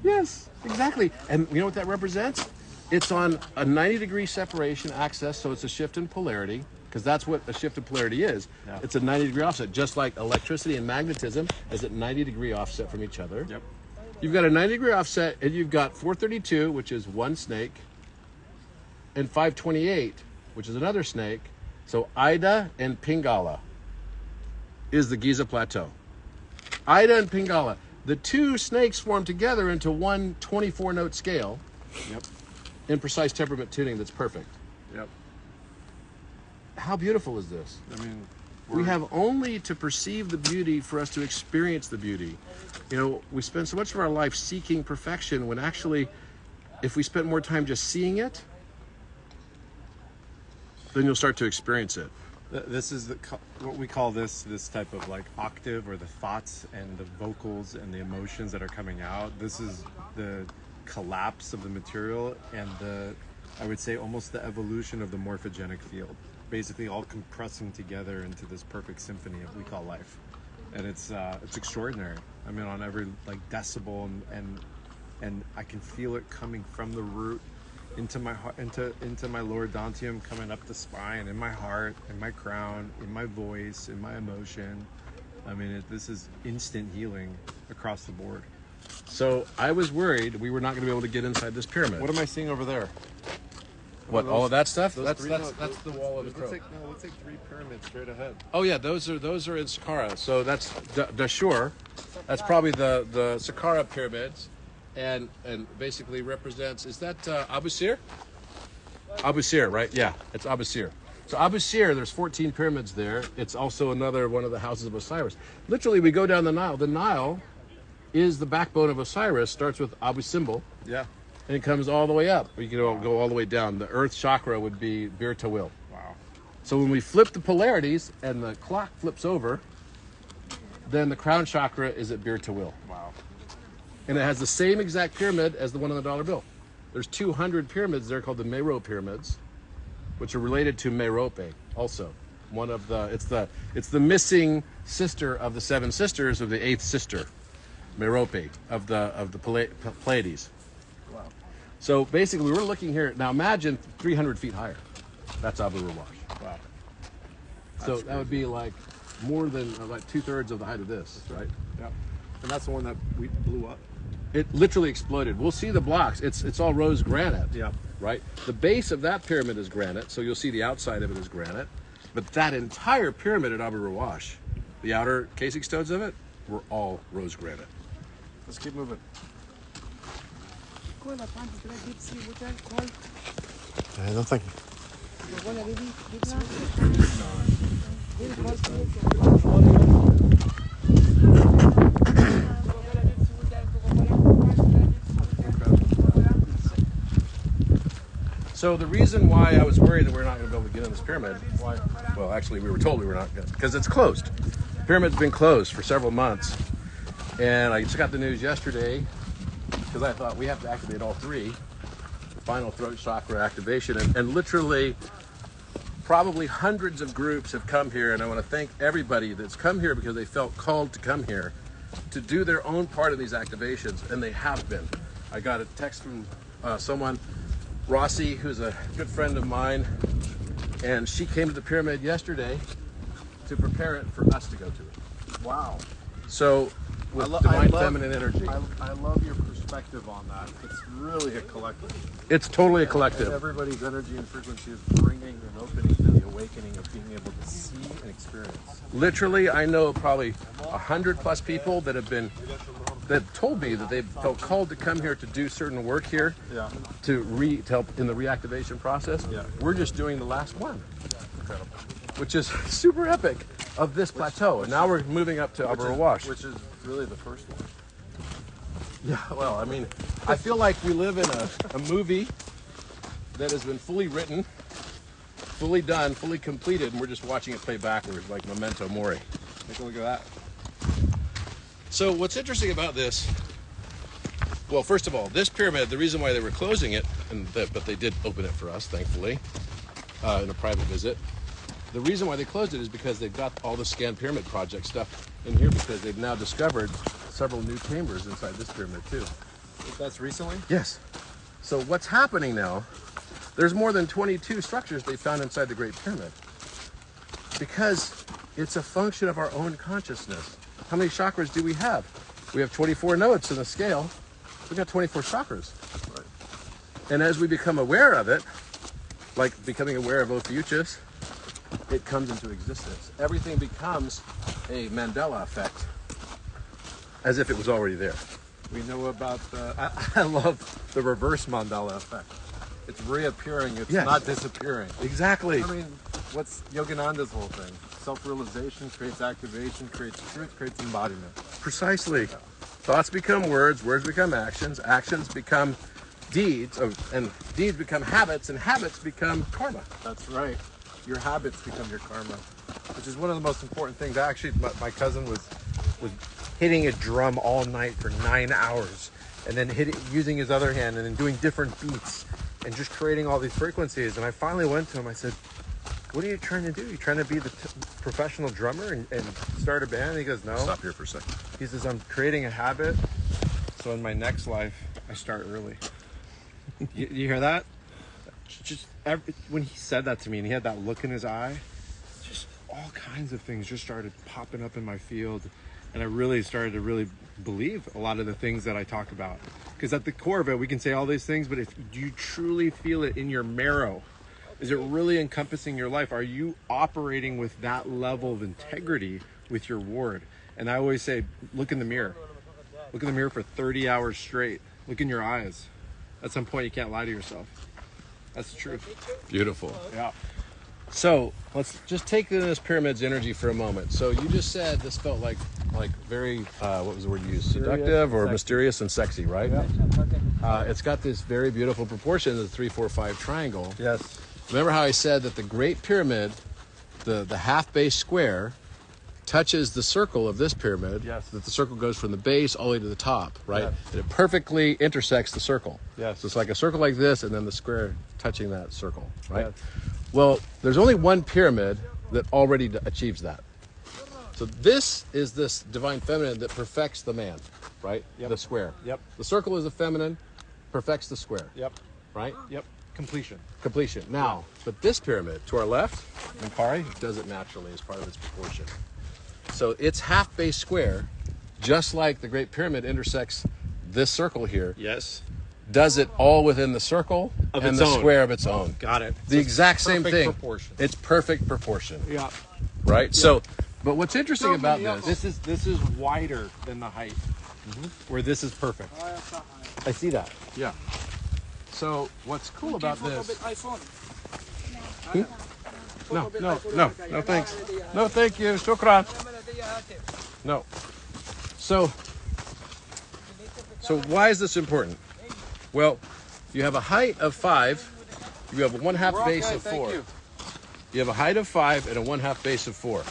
Yes, exactly. And you know what that represents? It's on a 90-degree separation axis, so it's a shift in polarity, because that's what a shift in polarity is. Yeah. It's a 90-degree offset, just like electricity and magnetism is at 90-degree offset from each other. Yep. You've got a 90-degree offset, and you've got 432, which is one snake, and 528, which is another snake. So Ida and Pingala is the Giza Plateau. Ida and Pingala. The two snakes form together into one 24-note scale. Yep. In precise temperament tuning that's perfect. Yep. How beautiful is this? I mean, we have only to perceive the beauty for us to experience the beauty. You know, we spend so much of our life seeking perfection when actually, if we spent more time just seeing it, then you'll start to experience it. This is what we call this type of like octave, or the thoughts and the vocals and the emotions that are coming out. This is the collapse of the material and I would say almost the evolution of the morphogenic field, basically all compressing together into this perfect symphony of we call life. And it's extraordinary. I mean, on every like decibel, and I can feel it coming from the root into my heart, into my lower dantium, coming up the spine, in my heart, in my crown, in my voice, in my emotion. I mean, this is instant healing across the board. So I was worried we were not going to be able to get inside this pyramid. What am I seeing over there? What, all of that stuff? That's the wall of the crow. Let's take 3 pyramids straight ahead. Oh yeah, those are in Saqqara. So that's Dashur. That's probably the Saqqara pyramids, and basically represents, is that Abu Sir? Abu Sir, right? Yeah, it's Abu Sir. So Abu Sir, there's 14 pyramids there. It's also another one of the houses of Osiris. Literally, we go down the Nile. The Nile is the backbone of Osiris. Starts with Abu Simbel. Yeah. And it comes all the way up. You can go all the way down. The Earth chakra would be Bir Tawil. Wow. So when we flip the polarities and the clock flips over, then the crown chakra is at Bir Tawil. Wow. And it has the same exact pyramid as the one on the dollar bill. There's 200 pyramids there called the Merope pyramids, which are related to Merope also. One of it's the missing sister of the 7 sisters of the 8th sister, Merope of the Pleiades. Wow. So basically we're looking here, now imagine 300 feet higher. That's Abu Rawash. Wow. So that would be like more than like 2/3 of the height of this, right? Yeah. And that's the one that we blew up. It literally exploded. We'll see the blocks. It's all rose granite. Yeah. Right? The base of that pyramid is granite, so you'll see the outside of it is granite. But that entire pyramid at Abu Rawash, the outer casing stones of it, were all rose granite. Let's keep moving. I don't think. So the reason why I was worried that we're not going to be able to get in this pyramid, well, actually we were told we were not going to, because it's closed. The pyramid's been closed for several months. And I just got the news yesterday, because I thought we have to activate all three. The final throat chakra activation. And literally, probably hundreds of groups have come here. And I want to thank everybody that's come here because they felt called to come here to do their own part of these activations. And they have been. I got a text from someone, Rossi, who's a good friend of mine, and she came to the pyramid yesterday to prepare it for us to go to it. Wow. So, with divine feminine energy. I love your perspective on that. It's really a collective. It's totally a And collective. everybody's energy and frequency is bringing an opening to the awakening of being able to see and experience. Literally, I know probably 100 plus people that have been, that told me that they felt called to come here to do certain work here, Yeah. to help in the reactivation process. Yeah. We're just doing the last one, Incredible. which is super epic of this plateau. And now we're moving up to Upper Wash. Which is really the first one. Yeah, well, I mean, I feel like we live in a movie that has been fully written, fully done, fully completed, and we're just watching it play backwards like Memento Mori. Take a look at that. So what's interesting about this, well, first of all, this pyramid, the reason why they were closing it, but they did open it for us, thankfully, in a private visit. The reason why they closed it is because they've got all the Scan Pyramid Project stuff in here because they've now discovered several new chambers inside this pyramid too. That's recently? Yes. So what's happening now, there's more than 22 structures they found inside the Great Pyramid because it's a function of our own consciousness. How many chakras do we have? We have 24 nodes in the scale. We've got 24 chakras. Right. And as we become aware of it, like becoming aware of Ophiuchus, it comes into existence. Everything becomes a Mandela effect, as if it was already there. We know about I love the reverse Mandela effect. It's reappearing, it's Yes. not disappearing. Exactly. I mean, what's Yogananda's whole thing? Self-realization creates activation, creates truth, creates embodiment. Precisely. Thoughts become words, words become actions, actions become deeds, and deeds become habits, and habits become karma. That's right. Your habits become your karma, which is one of the most important things. Actually, my cousin was hitting a drum all night for 9 hours, and then using his other hand, and then doing different beats, and just creating all these frequencies. And I finally went to him. I said, "What are you trying to do? You trying to be the professional drummer and start a band?" And he goes, "No." Stop here for a second. He says, "I'm creating a habit, so in my next life, I start early." you hear that? Just when he said that to me and he had that look in his eye, just all kinds of things just started popping up in my field. And I really started to really believe a lot of the things that I talk about. Because at the core of it, we can say all these things, but if you truly feel it in your marrow, is it really encompassing your life? Are you operating with that level of integrity with your ward? And I always say, look in the mirror. Look in the mirror for 30 hours straight. Look in your eyes. At some point, you can't lie to yourself. That's the truth. Beautiful. Yeah. So let's just take this pyramid's energy for a moment. So you just said this felt like very, what was the word you used? Seductive or mysterious and sexy, right? Yeah. It's got this very beautiful proportion of the 3-4-5 triangle. Yes. Remember how I said that the Great Pyramid, the half base square, touches the circle of this pyramid. Yes. That the circle goes from the base all the way to the top, right? Yes. And it perfectly intersects the circle. Yes. So it's like a circle like this, and then the square touching that circle, right? Yes. Well, there's only one pyramid that already achieves that. So this is this divine feminine that perfects the man, right? Yep. The square. Yep. The circle is the feminine, perfects the square, Yep. right? Yep. Completion. Completion. Now, but this pyramid to our left, Impari, does it naturally as part of its proportion. So it's half base square, just like the Great Pyramid intersects this circle here, Yes. does it all within the circle Of and its the own. square of its own. Got it. The exact same perfect thing. proportion. It's perfect proportion, Yeah. right? So, but what's interesting about this, This is wider than the height, where this is perfect. I see that. yeah. So what's cool about this? No, thanks. No, thank you. Shukran. No. So why is this important? Well, you have a height of 5. You have a 1/2 base of 4. You have a height of 5 and a 1/2 base of 4.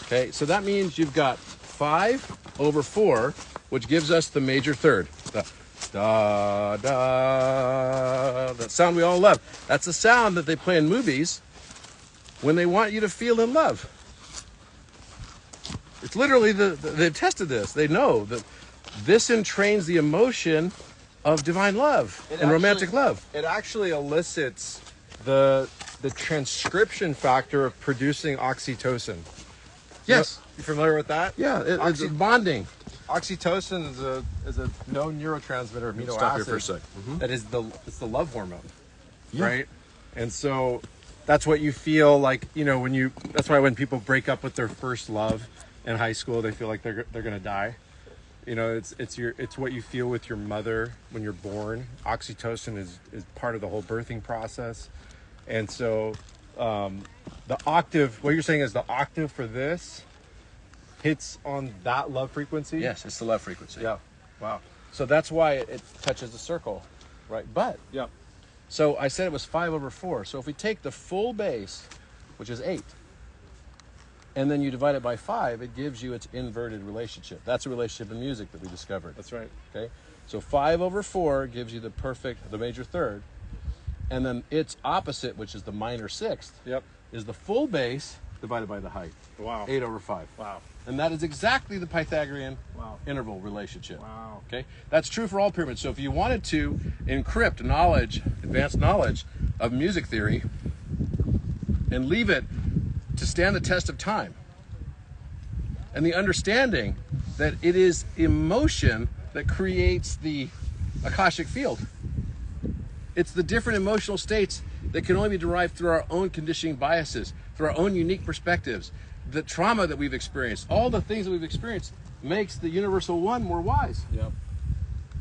Okay, so that means you've got 5 over 4, which gives us the major third. Da, da, that sound we all love. That's the sound that they play in movies when they want you to feel in love. It's literally, they've tested this. They know that this entrains the emotion of divine love and romantic love. It actually elicits the transcription factor of producing oxytocin. Yes. You familiar with that? Yeah, it's bonding. Oxytocin is a known neurotransmitter, amino Stop acid. here for a sec. That is it's the love hormone, Yeah. right? And so that's what you feel like, that's why when people break up with their first love in high school, they feel like they're going to die. It's what you feel with your mother when you're born. Oxytocin is part of the whole birthing process. And so the octave, what you're saying is the octave for this hits on that love frequency? Yes, it's the love frequency. Yeah. Wow. So that's why it touches the circle, right? But, Yeah. so I said it was 5 over 4. So if we take the full base, which is 8, and then you divide it by 5, it gives you its inverted relationship. That's a relationship in music that we discovered. That's right. Okay? So 5 over 4 gives you the major third. And then its opposite, which is the minor sixth, Yep. is the full base divided by the height. Wow. 8 over 5. Wow. And that is exactly the Pythagorean Wow. interval relationship. Wow. Okay? That's true for all pyramids. So if you wanted to encrypt knowledge, advanced knowledge of music theory, and leave it to stand the test of time, and the understanding that it is emotion that creates the Akashic field. It's the different emotional states that can only be derived through our own conditioning biases, through our own unique perspectives, the trauma that we've experienced, all the things that we've experienced makes the universal one more wise. Yep.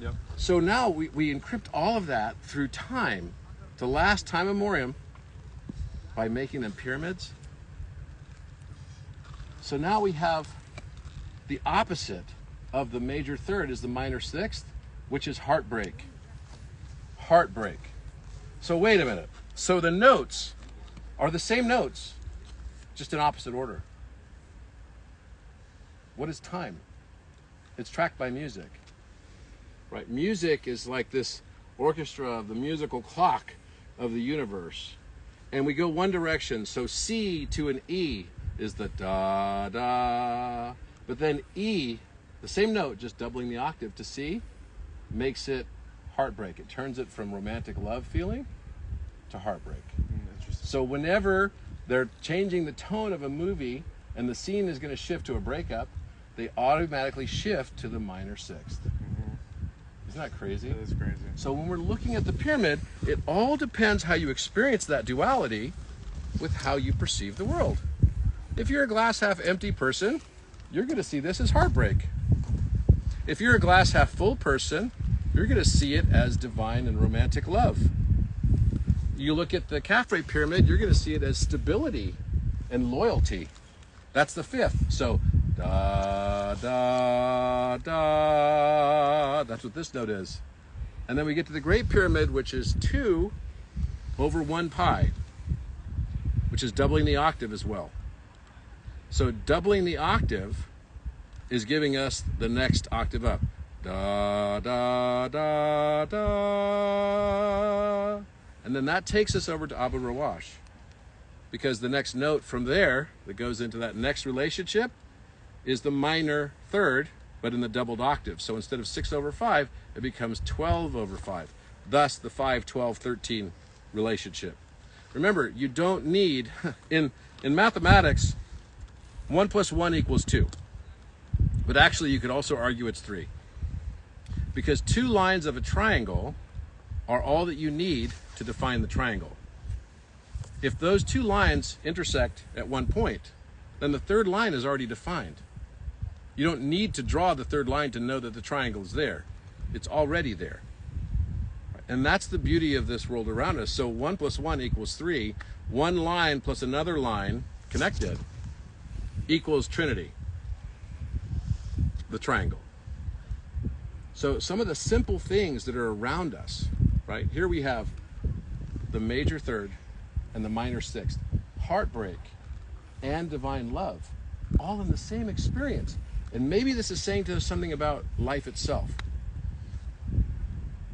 Yep. So now we encrypt all of that through time to last time memoriam by making them pyramids. So now we have the opposite of the major third is the minor sixth, which is heartbreak. Heartbreak. So wait a minute. So the notes are the same notes, just in opposite order. What is time? It's tracked by music. Right? Music is like this orchestra of the musical clock of the universe. And we go one direction. So C to an E is the da da. But then E, the same note, just doubling the octave to C, makes it heartbreak. It turns it from romantic love feeling to heartbreak. Interesting. So whenever they're changing the tone of a movie and the scene is going to shift to a breakup, they automatically shift to the minor sixth. Isn't that crazy? That is crazy. So when we're looking at the pyramid, it all depends how you experience that duality with how you perceive the world. If you're a glass half empty person, you're going to see this as heartbreak. If you're a glass half full person, you're going to see it as divine and romantic love. You look at the Khafre pyramid, you're going to see it as stability and loyalty. That's the fifth. So da da da. That's what this note is. And then we get to the Great Pyramid, which is 2 over 1 pi, which is doubling the octave as well. So doubling the octave is giving us the next octave up. Da da da da. And then that takes us over to Abu Rawash, because the next note from there that goes into that next relationship is the minor third, but in the doubled octave. So instead of 6 over 5, it becomes 12 over 5. Thus the 5, 12, 13 relationship. Remember, you don't need, in mathematics, 1 plus 1 equals 2. But actually, you could also argue it's 3. Because 2 lines of a triangle are all that you need to define the triangle. If those 2 lines intersect at one point, then the third line is already defined. You don't need to draw the third line to know that the triangle is there. It's already there. Right? And that's the beauty of this world around us. So 1 + 1 = 3. One line plus another line connected equals Trinity, the triangle. So some of the simple things that are around us, right? Here we have the major third and the minor sixth, heartbreak and divine love, all in the same experience. And maybe this is saying to us something about life itself.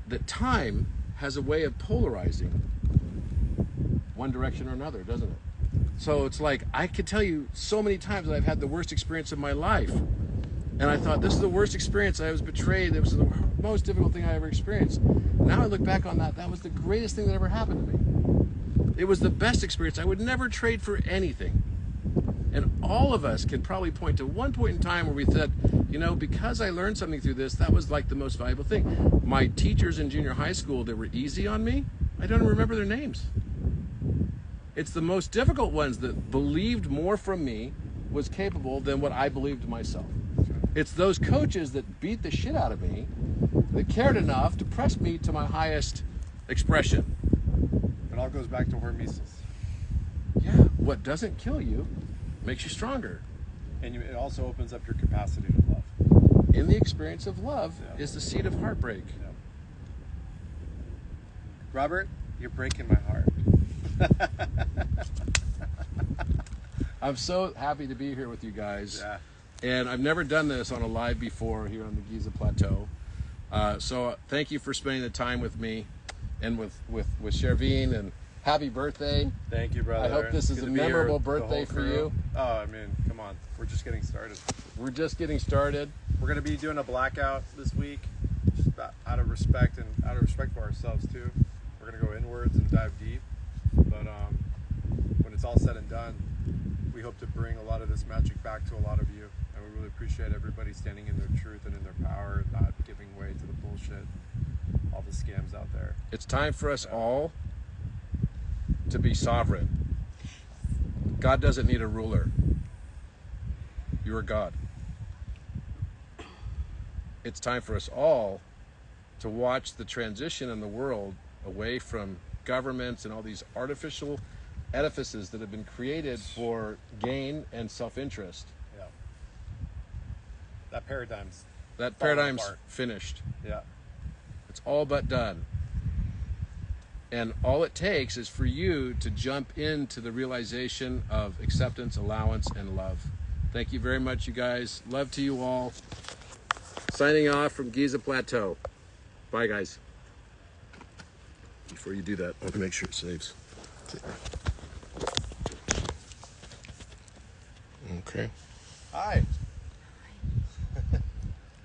That time has a way of polarizing one direction or another, doesn't it? So it's like, I could tell you so many times that I've had the worst experience of my life. And I thought, this is the worst experience. I was betrayed. It was the most difficult thing I ever experienced. Now I look back on that, that was the greatest thing that ever happened to me. It was the best experience. I would never trade for anything. And all of us can probably point to one point in time where we said, you know, because I learned something through this, that was like the most valuable thing. My teachers in junior high school that were easy on me, I don't remember their names. It's the most difficult ones that believed more from me, was capable than what I believed myself. It's those coaches that beat the shit out of me, that cared enough to press me to my highest expression. It all goes back to hormesis. Yeah, what doesn't kill you makes you stronger. And it also opens up your capacity to love. In the experience of love is the seed of heartbreak. Yeah. Robert, you're breaking my heart. I'm so happy to be here with you guys. Yeah. And I've never done this on a live before here on the Giza Plateau. So thank you for spending the time with me and with Chervin, and happy birthday. Thank you, brother. I hope this is Good a to be here memorable with the birthday whole for crew. you. Oh, I mean, come on. We're just getting started. We're just getting started. We're going to be doing a blackout this week, just out of respect and out of respect for ourselves too. We're going to go inwards and dive deep. But when it's all said and done, we hope to bring a lot of this magic back to a lot of you. And we really appreciate everybody standing in their truth and in their power, not giving way to the bullshit, all the scams out there. It's time for us all to be sovereign. God doesn't need a ruler. You are God. It's time for us all to watch the transition in the world away from governments and all these artificial edifices that have been created for gain and self-interest. Yeah. That paradigm's Paradigm's apart. finished. Yeah. It's all but done. And all it takes is for you to jump into the realization of acceptance, allowance, and love. Thank you very much, you guys. Love to you all. Signing off from Giza Plateau. Bye, guys. Before you do that, I want to make sure it saves. Okay. Hi.